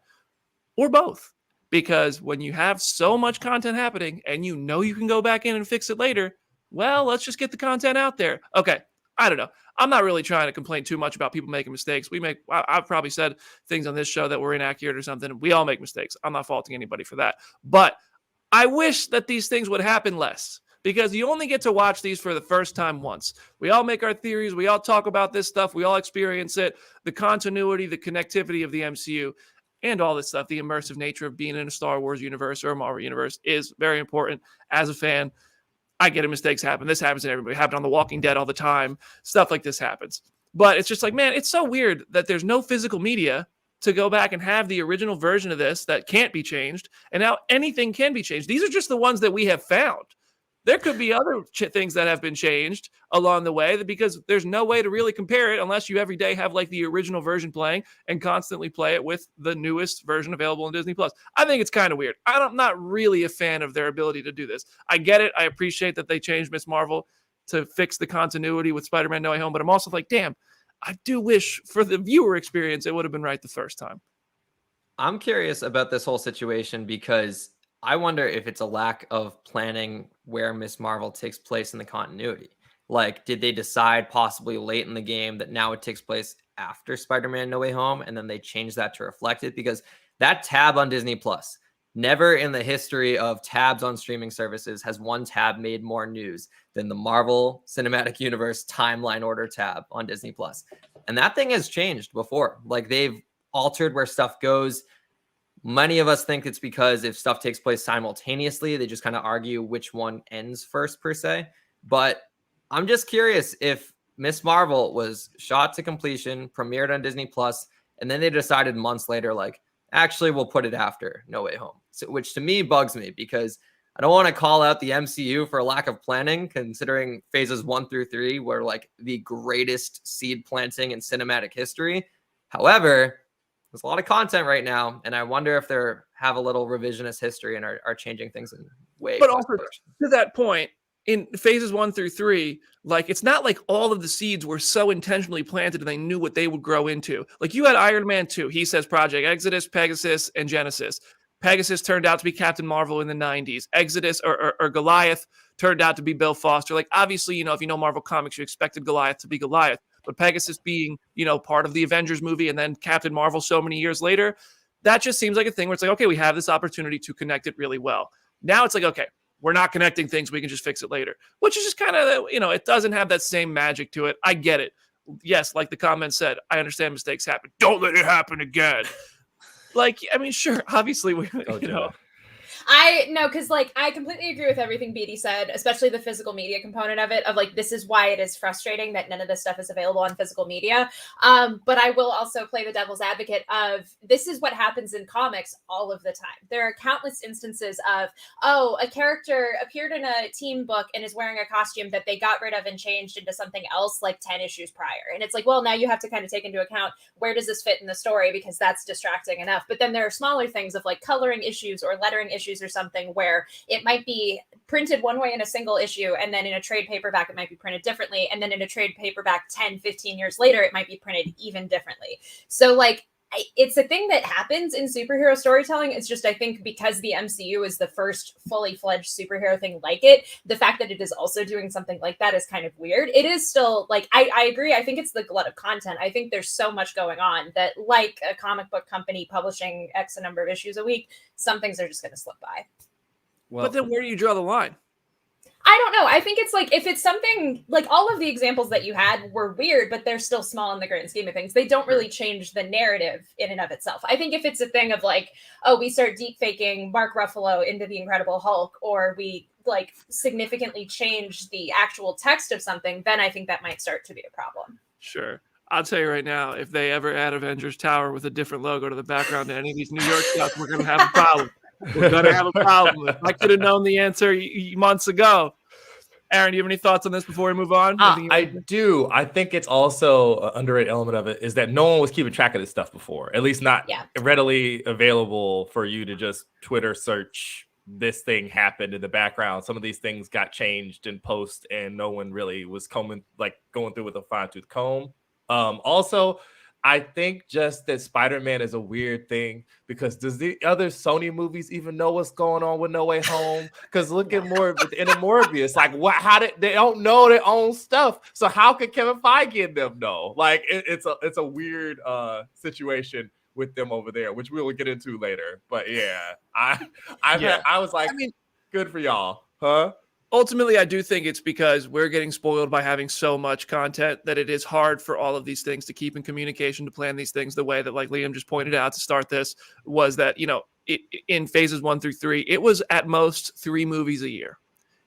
[SPEAKER 1] or both. Because when you have so much content happening and you know you can go back in and fix it later, well, let's just get the content out there. Okay, I don't know. I'm not really trying to complain too much about people making mistakes. I've probably said things on this show that were inaccurate or something. We all make mistakes. I'm not faulting anybody for that. But I wish that these things would happen less, because you only get to watch these for the first time once. We all make our theories. We all talk about this stuff. We all experience it. The continuity, the connectivity of the MCU and all this stuff, the immersive nature of being in a Star Wars universe or a Marvel universe is very important. As a fan, I get it. Mistakes happen. This happens to everybody. It happened on The Walking Dead all the time. Stuff like this happens. But it's just like, man, it's so weird that there's no physical media to go back and have the original version of this that can't be changed. And now anything can be changed. These are just the ones that we have found. There could be other things that have been changed along the way, because there's no way to really compare it unless you every day have like the original version playing and constantly play it with the newest version available in Disney Plus. I think it's kind of weird. I'm not really a fan of their ability to do this. I get it. I appreciate that they changed Ms. Marvel to fix the continuity with Spider-Man No Way Home, but I'm also like, damn, I do wish for the viewer experience it would have been right the first time.
[SPEAKER 4] I'm curious about this whole situation because I wonder if it's a lack of planning where Ms. Marvel takes place in the continuity. Like, did they decide possibly late in the game that now it takes place after Spider-Man No Way Home, and then they change that to reflect it? Because that tab on Disney Plus, never in the history of tabs on streaming services has one tab made more news than the Marvel Cinematic Universe timeline order tab on Disney Plus. And that thing has changed before. Like, they've altered where stuff goes. Many of us think it's because if stuff takes place simultaneously, they just kind of argue which one ends first, per se. But I'm just curious if Ms. Marvel was shot to completion, premiered on Disney Plus, and then they decided months later, like, actually, we'll put it after No Way Home. So, which to me bugs me, because I don't want to call out the MCU for a lack of planning, considering phases 1 through 3 were like the greatest seed planting in cinematic history. However, there's a lot of content right now, and I wonder if they have a little revisionist history and are changing things in way.
[SPEAKER 1] But also to that point, in phases 1 through 3, like, it's not like all of the seeds were so intentionally planted and they knew what they would grow into. Like, you had Iron Man 2. He says Project Exodus, Pegasus, and Genesis. Pegasus turned out to be Captain Marvel in the 90s. Exodus or Goliath turned out to be Bill Foster. Like, obviously, if you know Marvel Comics, you expected Goliath to be Goliath. But Pegasus being, part of the Avengers movie and then Captain Marvel so many years later, that just seems like a thing where it's like, okay, we have this opportunity to connect it really well. Now it's like, okay, we're not connecting things. We can just fix it later, which is just kind of, it doesn't have that same magic to it. I get it. Yes, like the comment said, I understand mistakes happen. Don't let it happen again. Like, I mean, sure, obviously,
[SPEAKER 2] because like I completely agree with everything BD said, especially the physical media component of it, of like this is why it is frustrating that none of this stuff is available on physical media. But I will also play the devil's advocate of this is what happens in comics all of the time. There are countless instances of, oh, a character appeared in a team book and is wearing a costume that they got rid of and changed into something else like 10 issues prior. And it's like, well, now you have to kind of take into account where does this fit in the story, because that's distracting enough. But then there are smaller things of like coloring issues or lettering issues or something where it might be printed one way in a single issue, and then in a trade paperback it might be printed differently, and then in a trade paperback 10-15 years later it might be printed even differently. So like it's a thing that happens in superhero storytelling. It's just, I think, because the MCU is the first fully fledged superhero thing like it, the fact that it is also doing something like that is kind of weird. It is still like, I agree. I think it's the glut of content. I think there's so much going on that, like a comic book company publishing X number of issues a week, some things are just going to slip by.
[SPEAKER 1] Well, but then where do you draw the line?
[SPEAKER 2] I don't know. I think it's like, if it's something like all of the examples that you had were weird, but they're still small in the grand scheme of things. They don't really change the narrative in and of itself. I think if it's a thing of like, oh, we start deep faking Mark Ruffalo into the Incredible Hulk, or we like significantly change the actual text of something, then I think that might start to be a problem.
[SPEAKER 1] Sure. I'll tell you right now, if they ever add Avengers Tower with a different logo to the background to any of these New York stuff, we're going to have a problem. We're going to have a problem. If I could have known the answer months ago. Aaron, do you have any thoughts on this before we move on?
[SPEAKER 3] I do. I think it's also an underrated element of it is that no one was keeping track of this stuff before, at least not readily available for you to just Twitter search this thing happened in the background. Some of these things got changed in post and no one really was going through with a fine-tooth comb. Also, I think just that Spider-Man is a weird thing because does the other Sony movies even know what's going on with No Way Home? Because look at Morbius, like they don't know their own stuff. So how could Kevin Feige and them know? Like it's a weird situation with them over there, which we will get into later. But yeah, I was like, good for y'all, huh?
[SPEAKER 1] Ultimately, I do think it's because we're getting spoiled by having so much content that it is hard for all of these things to keep in communication, to plan these things the way that, like Liam just pointed out to start this, was that, in phases 1 through 3, it was at most 3 movies a year.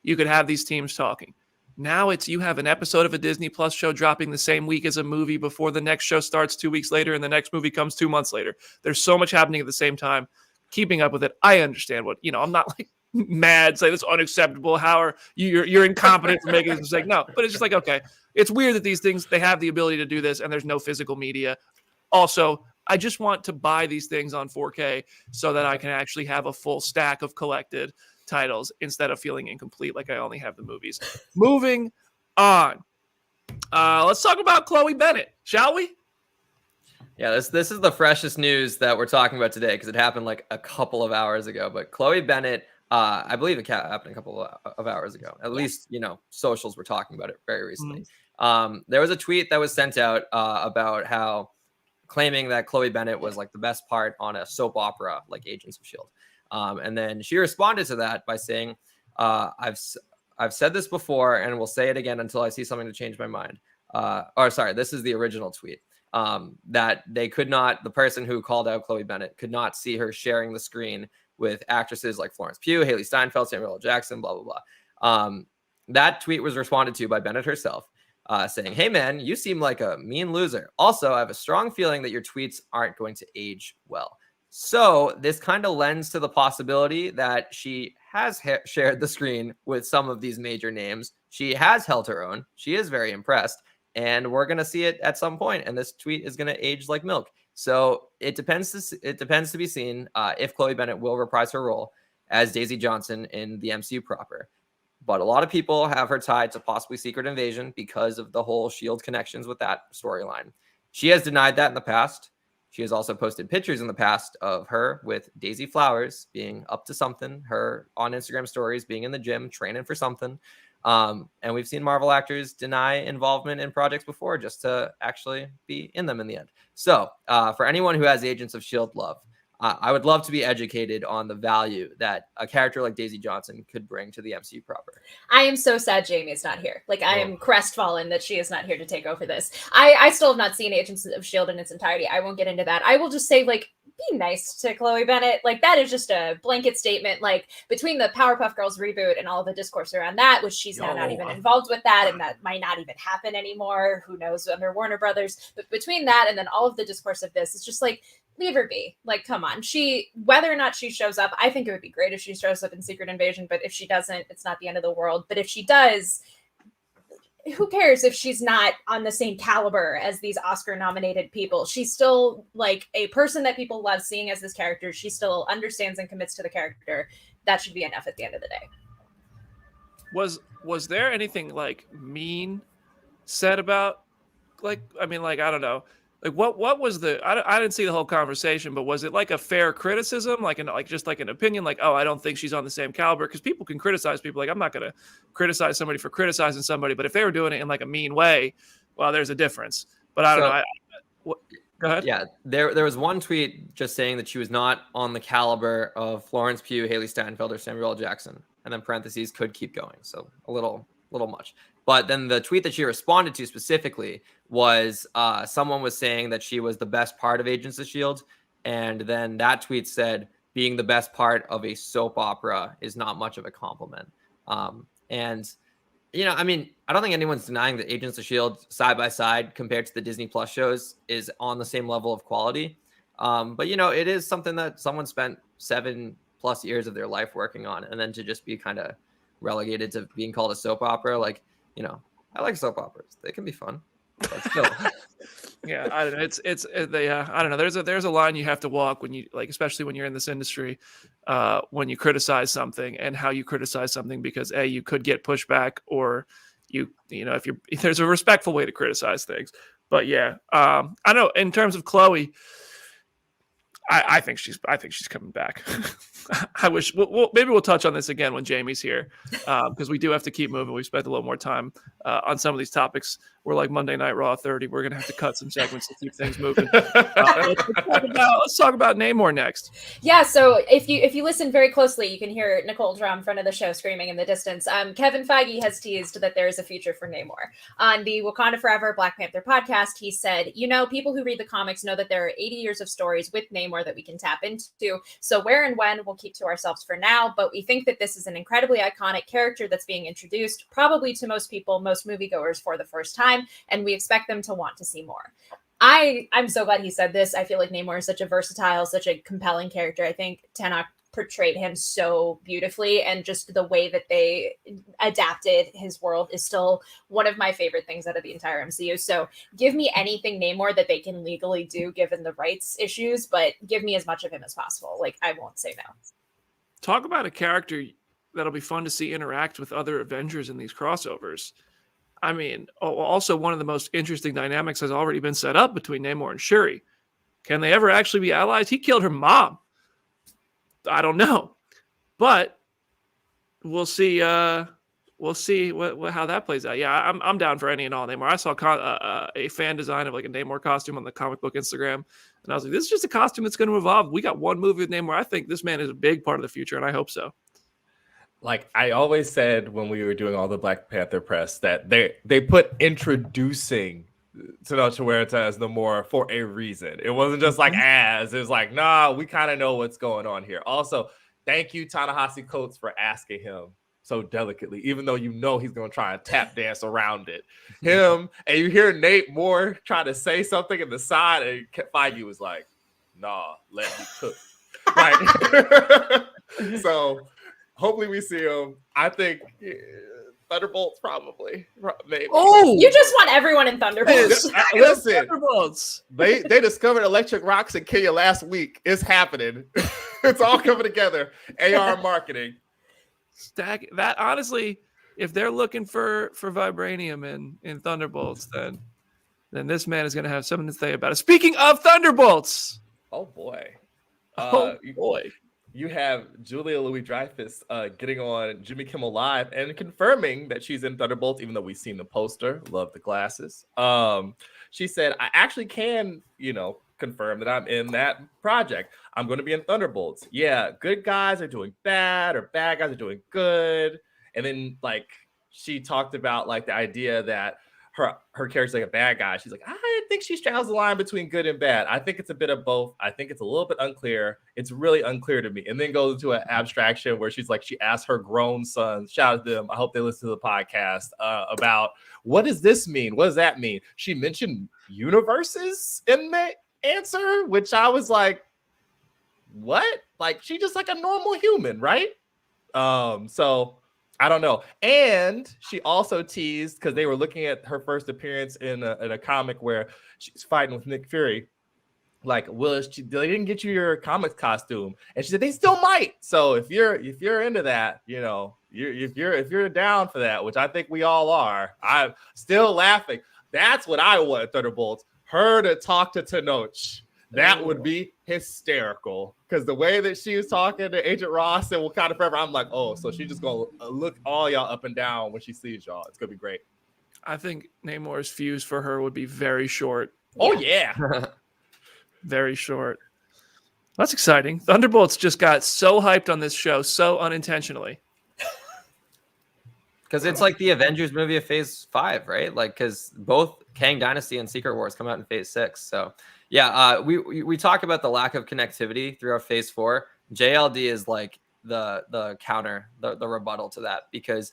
[SPEAKER 1] You could have these teams talking. Now you have an episode of a Disney Plus show dropping the same week as a movie before the next show starts 2 weeks later, and the next movie comes 2 months later. There's so much happening at the same time. Keeping up with it, I understand I'm not like mad, say this is unacceptable. How are you're incompetent for making this mistake? No, but it's just like, okay, it's weird that these things, they have the ability to do this and there's no physical media. Also, I just want to buy these things on 4K so that I can actually have a full stack of collected titles instead of feeling incomplete like I only have the movies. Moving on. Let's talk about Chloe Bennett, shall we?
[SPEAKER 4] Yeah, this is the freshest news that we're talking about today because it happened like a couple of hours ago. But Chloe Bennett, I believe it happened a couple of hours ago. At least, socials were talking about it very recently. There was a tweet that was sent out about how claiming that Chloe Bennett was like the best part on a soap opera like Agents of S.H.I.E.L.D. And then she responded to that by saying, I've said this before and will say it again until I see something to change my mind. This is the original tweet. That the person who called out Chloe Bennett could not see her sharing the screen with actresses like Florence Pugh, Haley Steinfeld, Samuel L. Jackson, blah, blah, blah. That tweet was responded to by Bennett herself, saying, "Hey man, you seem like a mean loser. Also, I have a strong feeling that your tweets aren't going to age well." So this kind of lends to the possibility that she has shared the screen with some of these major names. She has held her own. She is very impressed. And we're going to see it at some point, and this tweet is going to age like milk. So it depends to be seen if Chloe Bennett will reprise her role as Daisy Johnson in the MCU proper. But a lot of people have her tied to possibly Secret Invasion because of the whole S.H.I.E.L.D. connections with that storyline. She has denied that in the past. She has also posted pictures in the past of her with Daisy Flowers being up to something, her on Instagram stories being in the gym, training for something. And we've seen Marvel actors deny involvement in projects before just to actually be in them in the end. So for anyone who has Agents of S.H.I.E.L.D. love, I would love to be educated on the value that a character like Daisy Johnson could bring to the MCU proper.
[SPEAKER 2] I am so sad Jamie is not here. Like, I am crestfallen that she is not here to take over this. I still have not seen Agents of S.H.I.E.L.D. in its entirety. I won't get into that. I will just say, like, be nice to Chloe Bennett. Like, that is just a blanket statement. Like, between the Powerpuff Girls reboot and all the discourse around that, which she's now not even involved with that, and that might not even happen anymore. Who knows, under Warner Brothers. But between that and then all of the discourse of this, it's just like, leave her be. Like, come on. Whether or not she shows up, I think it would be great if she shows up in Secret Invasion, but if she doesn't, it's not the end of the world. But if she does, who cares if she's not on the same caliber as these Oscar-nominated people? She's still like a person that people love seeing as this character. She still understands and commits to the character. That should be enough at the end of the day.
[SPEAKER 1] Was there anything like mean said about, like, I mean, like, I don't know, like what was the, I didn't see the whole conversation, but was it like a fair criticism, like just like an opinion, like, oh, I don't think she's on the same caliber? Because people can criticize people. Like, I'm not going to criticize somebody for criticizing somebody, but if they were doing it in like a mean way, well, there's a difference. But I don't know. Go ahead.
[SPEAKER 4] Yeah, there was one tweet just saying that she was not on the caliber of Florence Pugh, Haley Steinfeld, or Samuel L. Jackson, and then parentheses, could keep going. So a little much. But then the tweet that she responded to specifically was someone was saying that she was the best part of Agents of S.H.I.E.L.D. And then that tweet said, being the best part of a soap opera is not much of a compliment. And, you know, I mean, I don't think anyone's denying that Agents of S.H.I.E.L.D. side by side compared to the Disney Plus shows is on the same level of quality. But, you know, it is something that someone spent 7+ years of their life working on. And then to just be kind of relegated to being called a soap opera, like, you know, I like soap operas. They can be fun. But still.
[SPEAKER 1] Yeah, I don't know. I don't know. There's a line you have to walk when you, like, especially when you're in this industry, when you criticize something and how you criticize something, because you could get pushback, or you know, if there's a respectful way to criticize things. But yeah, I know in terms of Chloe, I think she's coming back. I wish. Maybe we'll touch on this again when Jamie's here, because we do have to keep moving. We've spent a little more time on some of these topics. We're like Monday Night Raw 30. We're gonna have to cut some segments to keep things moving. Let's talk about Namor next.
[SPEAKER 2] Yeah. So if you listen very closely, you can hear Nicole Drum, front of the show, screaming in the distance. Kevin Feige has teased that there is a future for Namor on the Wakanda Forever Black Panther podcast. He said, you know, people who read the comics know that there are 80 years of stories with Namor that we can tap into. So where and when we'll keep to ourselves for now, but we think that this is an incredibly iconic character that's being introduced probably to most people, most moviegoers, for the first time, and we expect them to want to see more. I'm so glad he said this. I feel like Namor is such a versatile, such a compelling character. I think Tenoch portrayed him so beautifully, and just the way that they adapted his world is still one of my favorite things out of the entire MCU. So give me anything Namor that they can legally do given the rights issues, but give me as much of him as possible. Like, I won't say no.
[SPEAKER 1] Talk about a character that'll be fun to see interact with other Avengers in these crossovers. I mean, also one of the most interesting dynamics has already been set up between Namor and Shuri. Can they ever actually be allies? He killed her mom. I don't know, but we'll see. We'll see how that plays out. Yeah, I'm down for any and all Namor. I saw a fan design of like a Namor costume on the comic book Instagram, and I was like, this is just a costume that's going to evolve. We got one movie with Namor. I think this man is a big part of the future, and I hope so.
[SPEAKER 3] Like I always said when we were doing all the Black Panther press, that they put introducing Tenoch Huerta as Namor for a reason. It wasn't just like it was like, nah, we kind of know what's going on here. Also, thank you, Ta-Nehisi Coates, for asking him so delicately, even though you know he's going to try and tap dance around it. Him, and you hear Nate Moore try to say something in the side, and Feige was like, nah, let me cook. Like, so hopefully we see him. I think Thunderbolts probably. Maybe.
[SPEAKER 2] Oh, you just want everyone in Thunderbolts.
[SPEAKER 3] Listen,
[SPEAKER 1] Thunderbolts.
[SPEAKER 3] They discovered electric rocks in Kenya last week. It's happening. It's all coming together. AR marketing.
[SPEAKER 1] Stack that, honestly, if they're looking for vibranium in Thunderbolts, then this man is going to have something to say about it. Speaking of Thunderbolts,
[SPEAKER 3] oh boy, you have Julia Louis-Dreyfus getting on Jimmy Kimmel Live and confirming that she's in Thunderbolts, even though we've seen the poster. Love the glasses. She said, I actually can, confirm that I'm in that project. I'm going to be in Thunderbolts. Yeah, good guys are doing bad, or bad guys are doing good. And then, like, she talked about, like, the idea that her character's like a bad guy. She's like, I think she straddles the line between good and bad. I think it's a bit of both. I think it's a little bit unclear. It's really unclear to me. And then goes into an abstraction where she's like, she asked her grown sons, shout out to them, I hope they listen to the podcast, about what does this mean? What does that mean? She mentioned universes in the answer, which I was like, what? Like, she just like a normal human, right? So I don't know. And she also teased, because they were looking at her first appearance in a comic where she's fighting with Nick Fury. Like, they didn't get you your comics costume, and she said they still might. So if you're into that, you know, if you're down for that, which I think we all are, I'm still laughing. That's what I want, Thunderbolts. Her to talk to Tenoch. That would be hysterical, because the way that she was talking to Agent Ross and Wakanda Forever, I'm like, oh, so she's just gonna look all y'all up and down when she sees y'all. It's gonna be great.
[SPEAKER 1] I think Namor's fuse for her would be very short.
[SPEAKER 3] Oh yeah,
[SPEAKER 1] very short. That's exciting. Thunderbolts just got so hyped on this show so unintentionally.
[SPEAKER 4] Because it's like the Avengers movie of Phase 5, right? Like, because both Kang Dynasty and Secret Wars come out in Phase 6. So, yeah, we talk about the lack of connectivity throughout Phase 4. JLD is like the counter, the rebuttal to that, because,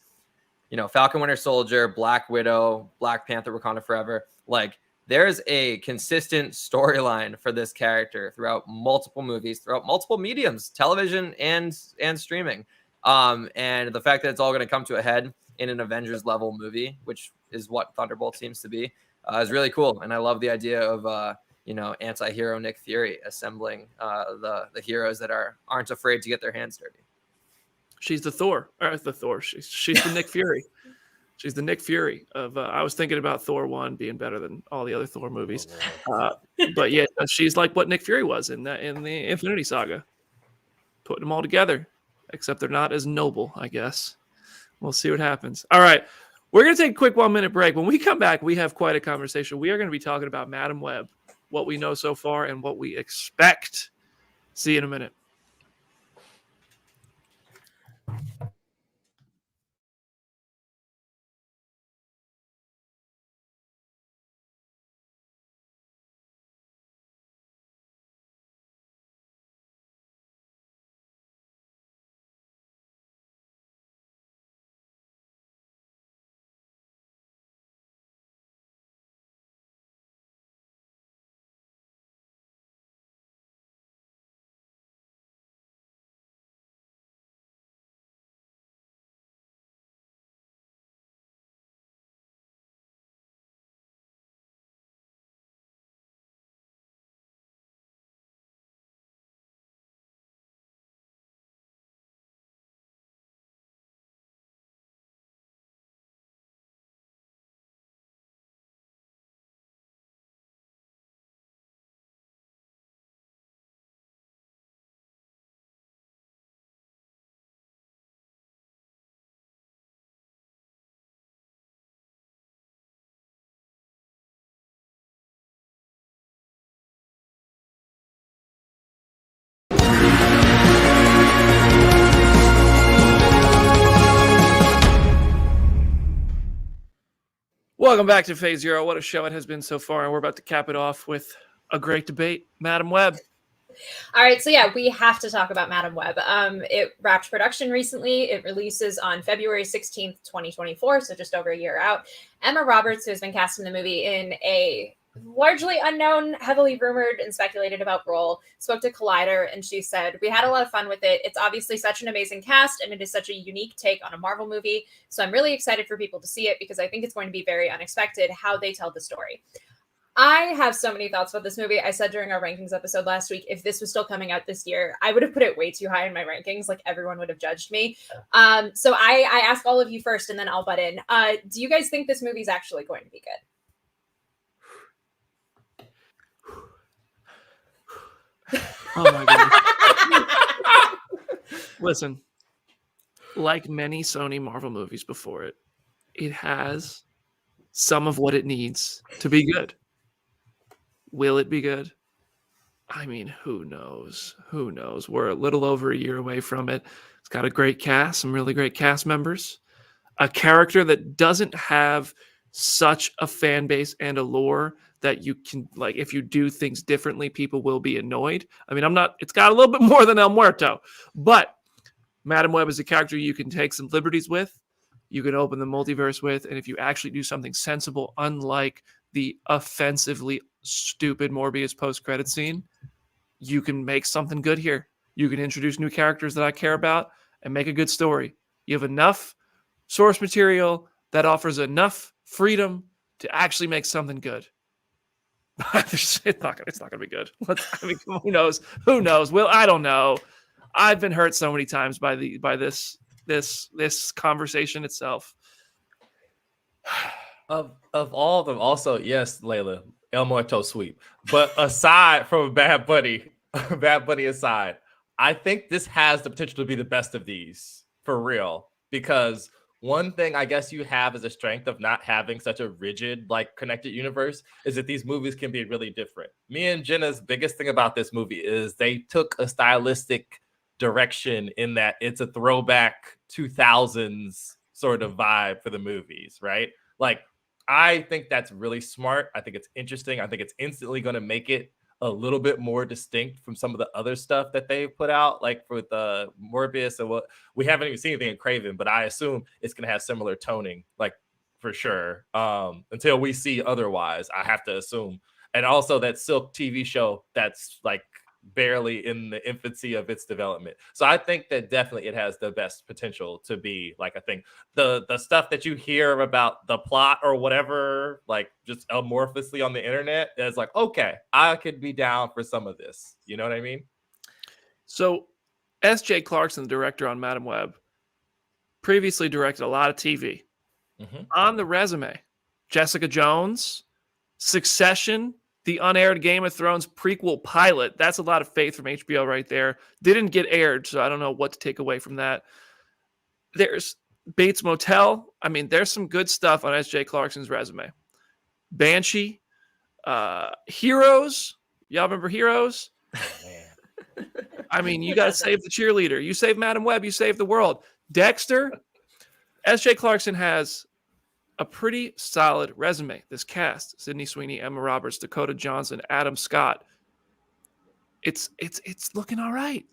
[SPEAKER 4] you know, Falcon Winter Soldier, Black Widow, Black Panther, Wakanda Forever, like, there's a consistent storyline for this character throughout multiple movies, throughout multiple mediums, television and streaming. And the fact that it's all going to come to a head in an Avengers level movie, which is what Thunderbolt seems to be, is really cool. And I love the idea of, you know, anti-hero Nick Fury assembling the heroes that aren't afraid to get their hands dirty.
[SPEAKER 1] She's the Thor, or the Thor. She's the Nick Fury. She's the Nick Fury of. I was thinking about Thor 1 being better than all the other Thor movies, but yeah, she's like what Nick Fury was in the Infinity Saga, putting them all together, except they're not as noble, I guess. We'll see what happens. All right, we're gonna take a quick 1-minute break. When we come back, we have quite a conversation. We are going to be talking about Madam Web, what we know so far, and what we expect. See you in a minute. Welcome back to Phase Zero. What a show it has been so far, and we're about to cap it off with a great debate. Madam Web.
[SPEAKER 2] All right, so yeah, we have to talk about Madam Web. It wrapped production recently. It releases on February 16th, 2024, so just over a year out. Emma Roberts, who has been cast in the movie in a largely unknown, heavily rumored and speculated about role, spoke to Collider, and she said, "We had a lot of fun with it. It's obviously such an amazing cast, and it is such a unique take on a Marvel movie. So I'm really excited for people to see it, because I think it's going to be very unexpected how they tell the story." I have so many thoughts about this movie. I said during our rankings episode last week, if this was still coming out this year, I would have put it way too high in my rankings. Like, everyone would have judged me. So I ask all of you first, and then I'll butt in. Do you guys think this movie is actually going to be good?
[SPEAKER 1] Oh my goodness. Listen, like many Sony Marvel movies before it, it has some of what it needs to be good. Will it be good? I mean, who knows? Who knows? We're a little over a year away from it. It's got a great cast, some really great cast members, a character that doesn't have such a fan base and a lore that you can, like, if you do things differently, people will be annoyed. I mean, it's got a little bit more than El Muerto, but Madam Web is a character you can take some liberties with, you can open the multiverse with, and if you actually do something sensible, unlike the offensively stupid Morbius post-credit scene, you can make something good here. You can introduce new characters that I care about and make a good story. You have enough source material that offers enough freedom to actually make something good. It's not going to be good. Who knows? Who knows? Well, I don't know. I've been hurt so many times by this conversation itself.
[SPEAKER 3] Of all of them, also, yes, Layla, El Muerto sweep. But aside from Bad Bunny aside, I think this has the potential to be the best of these, for real. Because one thing I guess you have as a strength of not having such a rigid, like, connected universe is that these movies can be really different. Me and Jenna's biggest thing about this movie is they took a stylistic direction in that it's a throwback 2000s sort of vibe for the movies, right? Like, I think that's really smart. I think it's interesting. I think it's instantly going to make it a little bit more distinct from some of the other stuff that they put out, like for the Morbius and what we haven't even seen anything in Craven, but I assume it's going to have similar toning, like, for sure. Until we see otherwise, I have to assume. And also that Silk TV show that's like barely in the infancy of its development. So I think that definitely it has the best potential to be, like, I think the stuff that you hear about the plot or whatever, like, just amorphously on the internet, is like, okay, I could be down for some of this. You know what I mean?
[SPEAKER 1] So S.J. Clarkson, the director on Madam Web, previously directed a lot of TV.
[SPEAKER 3] Mm-hmm.
[SPEAKER 1] On the resume, Jessica Jones, Succession, the unaired Game of Thrones prequel pilot. That's a lot of faith from HBO right there. Didn't get aired, so I don't know what to take away from that. There's Bates Motel. I mean, there's some good stuff on S.J. Clarkson's resume. Banshee, Heroes. Y'all remember Heroes?
[SPEAKER 3] Man.
[SPEAKER 1] I mean, you got to save the cheerleader. You save Madam Web, you save the world. Dexter. S.J. Clarkson has a pretty solid resume. This cast: Sydney Sweeney, Emma Roberts, Dakota Johnson, Adam Scott. It's looking all right.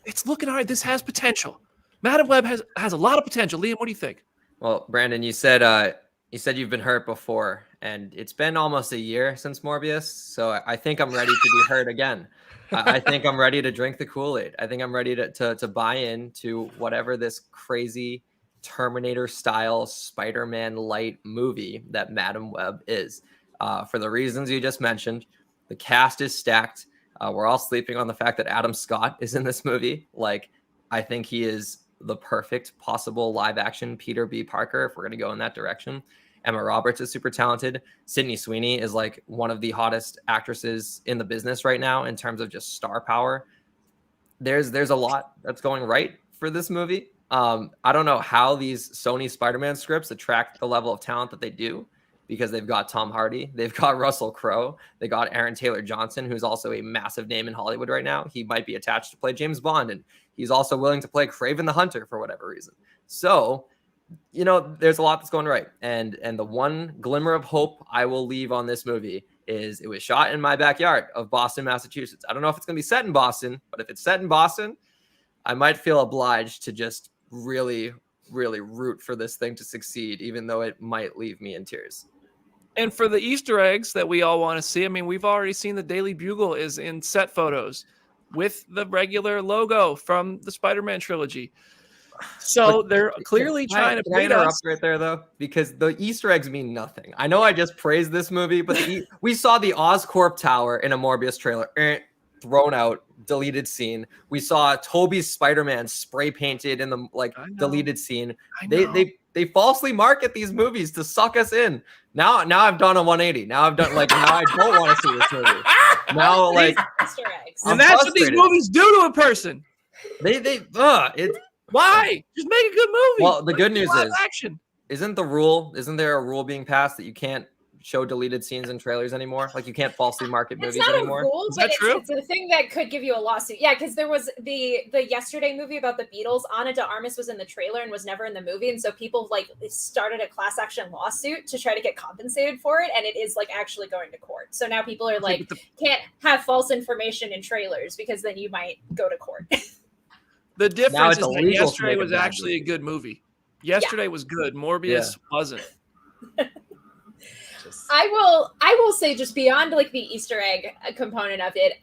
[SPEAKER 1] It's looking all right. This has potential. Madam Web has a lot of potential. Liam, what do you think?
[SPEAKER 4] Well, Brandon, you said you've been hurt before, and it's been almost a year since Morbius, so I think I'm ready to be hurt again. I think I'm ready to drink the Kool-Aid. I think I'm ready to buy into whatever this crazy Terminator-style Spider-Man light movie that Madam Web is. For the reasons you just mentioned, the cast is stacked. We're all sleeping on the fact that Adam Scott is in this movie. Like, I think he is the perfect possible live-action Peter B. Parker, if we're going to go in that direction. Emma Roberts is super talented. Sydney Sweeney is like one of the hottest actresses in the business right now in terms of just star power. There's a lot that's going right for this movie. I don't know how these Sony Spider-Man scripts attract the level of talent that they do, because they've got Tom Hardy, they've got Russell Crowe, they got Aaron Taylor Johnson, who's also a massive name in Hollywood right now. He might be attached to play James Bond, and he's also willing to play Kraven the Hunter for whatever reason. So, you know, there's a lot that's going right. And the one glimmer of hope I will leave on this movie is it was shot in my backyard of Boston, Massachusetts. I don't know if it's going to be set in Boston, but if it's set in Boston, I might feel obliged to just really, really root for this thing to succeed, even though it might leave me in tears.
[SPEAKER 1] And for the Easter eggs that we all want to see, I mean, we've already seen the Daily Bugle is in set photos with the regular logo from the Spider-Man trilogy. So they're clearly trying to bait us.
[SPEAKER 4] Right there, though, because the Easter eggs mean nothing. I know I just praised this movie, but we saw the Oscorp Tower in a Morbius trailer. Thrown out, deleted scene. We saw Toby's Spider-Man spray painted in the deleted scene. They falsely market these movies to suck us in. Now I've done a 180. Now I don't want to see this movie. Now, like,
[SPEAKER 2] Easter eggs.
[SPEAKER 1] And that's what these movies do to a person. Why? Just make a good movie.
[SPEAKER 4] Well, the good news is,
[SPEAKER 1] action.
[SPEAKER 4] isn't there a rule being passed that you can't show deleted scenes in trailers anymore. Like you can't falsely market
[SPEAKER 2] It's
[SPEAKER 4] movies
[SPEAKER 2] not
[SPEAKER 4] anymore.
[SPEAKER 2] a rule,
[SPEAKER 1] Is
[SPEAKER 2] but
[SPEAKER 1] that true?
[SPEAKER 2] it's a thing that could give you a lawsuit. Yeah, because there was the Yesterday movie about the Beatles. Ana de Armas was in the trailer and was never in the movie, and so people like started a class action lawsuit to try to get compensated for it, and it is like actually going to court. So now people are like, can't have false information in trailers because then you might go to court.
[SPEAKER 1] The difference
[SPEAKER 4] it's
[SPEAKER 1] is that
[SPEAKER 4] illegal to
[SPEAKER 1] Yesterday
[SPEAKER 4] make a
[SPEAKER 1] was
[SPEAKER 4] bad
[SPEAKER 1] actually a good movie. Yesterday was good. Morbius wasn't.
[SPEAKER 2] I will say, just beyond like the Easter egg component of it,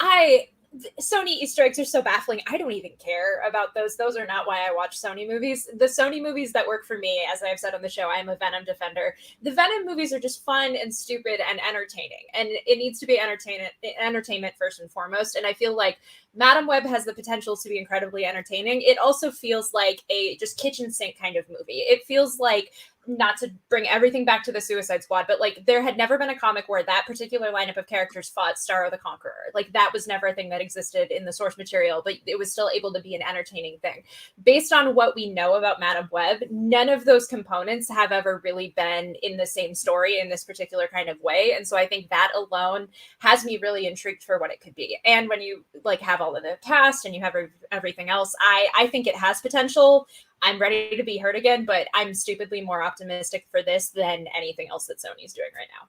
[SPEAKER 2] Sony Easter eggs are so baffling. I don't even care about those. Those are not why I watch Sony movies. The Sony movies that work for me, as I've said on the show, I am a Venom defender. The Venom movies are just fun and stupid and entertaining. And it needs to be entertainment first and foremost. And I feel like Madam Web has the potential to be incredibly entertaining. It also feels like a just kitchen sink kind of movie. It feels like, not to bring everything back to the Suicide Squad, but like there had never been a comic where that particular lineup of characters fought Starro the Conqueror. Like that was never a thing that existed in the source material, but it was still able to be an entertaining thing. Based on what we know about Madam Web, none of those components have ever really been in the same story in this particular kind of way. And so I think that alone has me really intrigued for what it could be. And when you like have all of the cast and you have everything else, I think it has potential. I'm ready to be heard again, but I'm stupidly more optimistic for this than anything else that Sony's doing right now.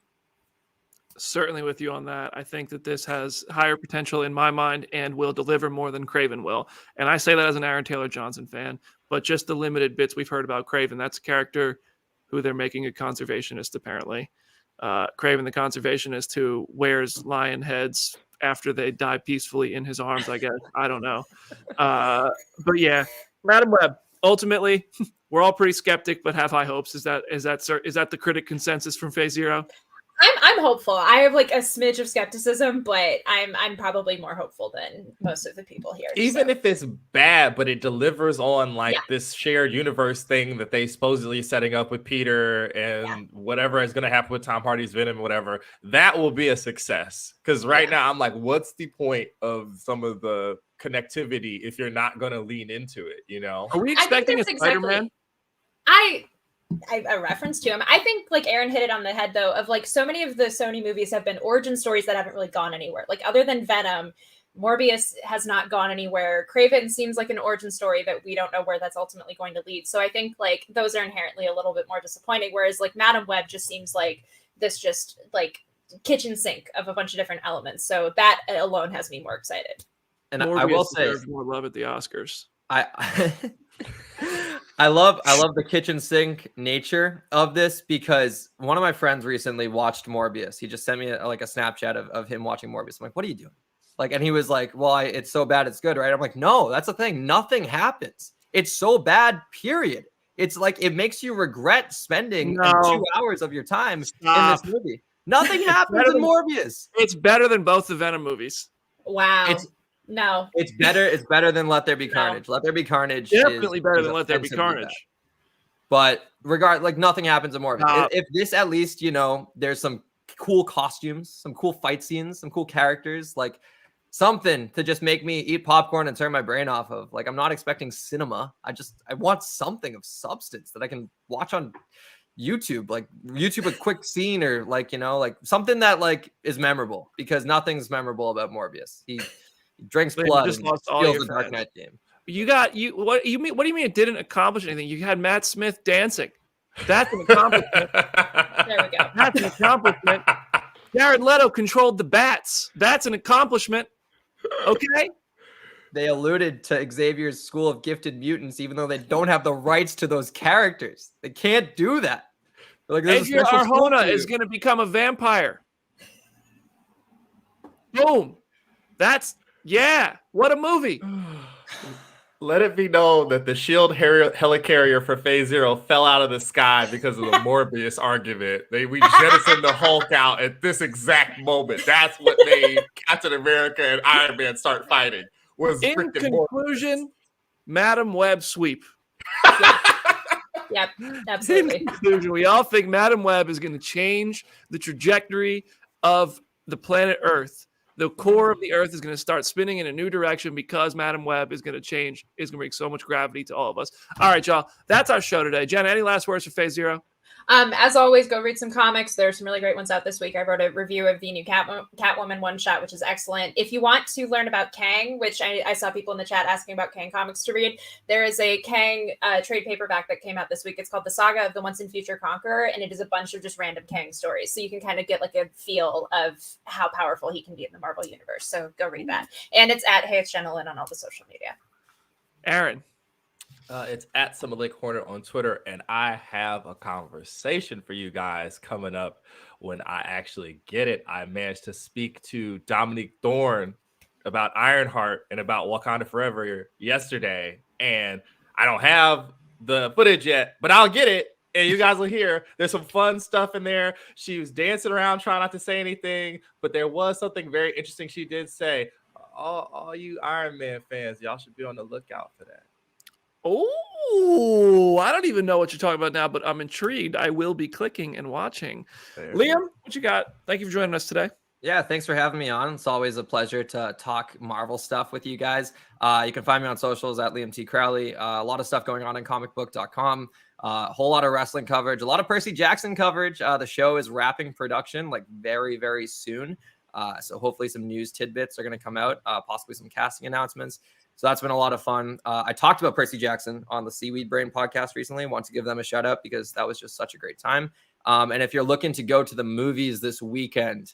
[SPEAKER 1] Certainly with you on that. I think that this has higher potential in my mind and will deliver more than Kraven will. And I say that as an Aaron Taylor Johnson fan, but just the limited bits we've heard about Kraven, that's a character who they're making a conservationist, apparently. Kraven the conservationist who wears lion heads after they die peacefully in his arms, I guess. I don't know. But yeah, Madam Web. Ultimately, we're all pretty skeptic, but have high hopes. Is that the critic consensus from Phase Zero?
[SPEAKER 2] I'm hopeful. I have like a smidge of skepticism, but I'm probably more hopeful than most of the people here.
[SPEAKER 3] Even if it's bad, but it delivers on like this shared universe thing that they supposedly setting up with Peter and whatever is going to happen with Tom Hardy's Venom, whatever, that will be a success. Because right now I'm like, what's the point of some of the connectivity if you're not going to lean into it? You know,
[SPEAKER 1] are we expecting a Spider-Man?
[SPEAKER 2] A reference to him. I think like Aaron hit it on the head though, of like so many of the Sony movies have been origin stories that haven't really gone anywhere. Like other than Venom, Morbius has not gone anywhere. Kraven seems like an origin story that we don't know where that's ultimately going to lead. So I think like those are inherently a little bit more disappointing. Whereas like Madam Web just seems like this just like kitchen sink of a bunch of different elements. So that alone has me more excited.
[SPEAKER 4] And
[SPEAKER 1] Morbius
[SPEAKER 4] I will say
[SPEAKER 1] more love at the Oscars.
[SPEAKER 4] I love the kitchen sink nature of this because one of my friends recently watched Morbius. He just sent me a Snapchat of him watching Morbius. I'm like, what are you doing? Like, and he was like, well, it's so bad, it's good, right? I'm like, no, that's the thing. Nothing happens. It's so bad, period. It's like, it makes you regret spending 2 hours of your time in this movie. Nothing happens in Morbius.
[SPEAKER 1] It's better than both the Venom movies.
[SPEAKER 2] Wow.
[SPEAKER 4] It's better than Let There Be Carnage. Let There Be Carnage
[SPEAKER 1] definitely better than Let There Be Carnage.
[SPEAKER 4] Bad. But nothing happens in Morbius. If this, at least, you know, there's some cool costumes, some cool fight scenes, some cool characters, like something to just make me eat popcorn and turn my brain off of. Like, I'm not expecting cinema. I want something of substance that I can watch on YouTube, like YouTube a quick scene or like, you know, like something that like is memorable, because nothing's memorable about Morbius. He drinks blood and steals the Dark Knight game.
[SPEAKER 1] What do you mean it didn't accomplish anything? You had Matt Smith dancing. That's an accomplishment.
[SPEAKER 2] There we go.
[SPEAKER 1] That's an accomplishment. Jared Leto controlled the bats. That's an accomplishment. Okay.
[SPEAKER 4] They alluded to Xavier's School of Gifted Mutants, even though they don't have the rights to those characters. They can't do that. Like,
[SPEAKER 1] Adria Arjona is going to become a vampire. Boom. What a movie.
[SPEAKER 3] Let it be known that the SHIELD helicarrier for Phase Zero fell out of the sky because of the Morbius argument. We jettisoned the Hulk out at this exact moment. That's what made Captain America and Iron Man start fighting.
[SPEAKER 1] In conclusion, Madam Web sweep.
[SPEAKER 2] Yep, absolutely.
[SPEAKER 1] In conclusion, we all think Madam Web is going to change the trajectory of the planet Earth. The core of the Earth is going to start spinning in a new direction because Madam Web is going to change. It's going to bring so much gravity to all of us. All right, y'all. That's our show today. Jenna, any last words for Phase Zero?
[SPEAKER 2] As always, go read some comics. There's some really great ones out this week. I wrote a review of the new Catwoman one shot, which is excellent. If you want to learn about Kang, which I saw people in the chat asking about Kang comics to read, there is a Kang trade paperback that came out this week. It's called The Saga of the Once and Future Conqueror, and it is a bunch of just random Kang stories. So you can kind of get like a feel of how powerful he can be in the Marvel universe. So go read that. And it's at Hey It's Gentleman on all the social media.
[SPEAKER 1] Aaron.
[SPEAKER 3] It's at Summerlake Hornet on Twitter, and I have a conversation for you guys coming up when I actually get it. I managed to speak to Dominique Thorne about Ironheart and about Wakanda Forever yesterday, and I don't have the footage yet, but I'll get it, and you guys will hear. There's some fun stuff in there. She was dancing around, trying not to say anything, but there was something very interesting she did say. All you Iron Man fans, y'all should be on the lookout for that.
[SPEAKER 1] Oh, I don't even know what you're talking about now, but I'm intrigued. I will be clicking and watching. Liam, what you got? Thank you for joining us today.
[SPEAKER 4] Yeah, thanks for having me on. It's always a pleasure to talk Marvel stuff with you guys. You can find me on socials at Liam T. Crowley. A lot of stuff going on comicbook.com. A whole lot of wrestling coverage, a lot of Percy Jackson coverage. The show is wrapping production like very, very soon. So hopefully some news tidbits are going to come out, possibly some casting announcements. So that's been a lot of fun. I talked about Percy Jackson on the Seaweed Brain podcast recently. I want to give them a shout out because that was just such a great time. And if you're looking to go to the movies this weekend,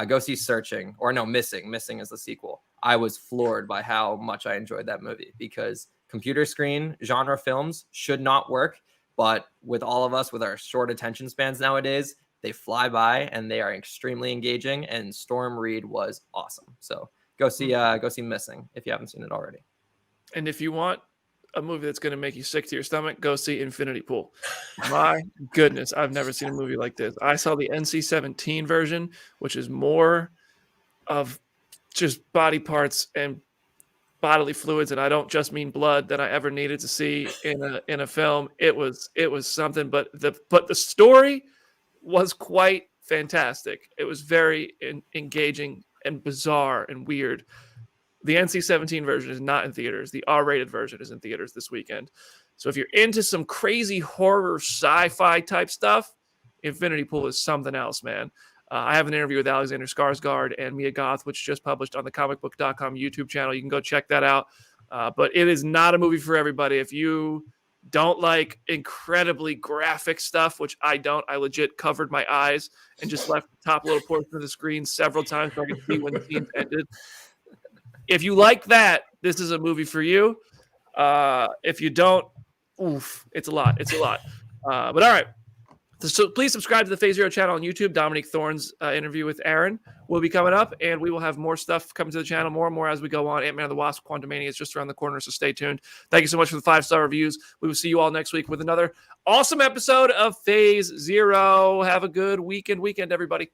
[SPEAKER 4] go see Missing. Missing is the sequel. I was floored by how much I enjoyed that movie because computer screen genre films should not work. But with all of us, with our short attention spans nowadays, they fly by and they are extremely engaging. And Storm Reed was awesome. So go see Missing if you haven't seen it already.
[SPEAKER 1] And if you want a movie that's going to make you sick to your stomach, go see Infinity Pool. My goodness, I've never seen a movie like this. I saw the NC-17 version, which is more of just body parts and bodily fluids, and I don't just mean blood, that I ever needed to see in a film. It was something, but the story was quite fantastic. It was very engaging and bizarre and weird. The NC-17 version is not in theaters. The R-rated version is in theaters this weekend. So if you're into some crazy horror sci-fi type stuff, Infinity Pool is something else, man. I have an interview with Alexander Skarsgård and Mia Goth, which just published on the comicbook.com YouTube channel. You can go check that out. But it is not a movie for everybody. If you don't like incredibly graphic stuff, which I don't, I legit covered my eyes and just left the top little portion of the screen several times so I could see when the scenes ended. If you like that, this is a movie for you. If you don't, it's a lot. It's a lot. But all right. So please subscribe to the Phase Zero channel on YouTube. Dominique Thorne's interview with Aaron will be coming up, and we will have more stuff coming to the channel more and more as we go on. Ant-Man and the Wasp: Quantumania is just around the corner, so stay tuned. Thank you so much for the 5-star reviews. We will see you all next week with another awesome episode of Phase Zero. Have a good weekend, everybody.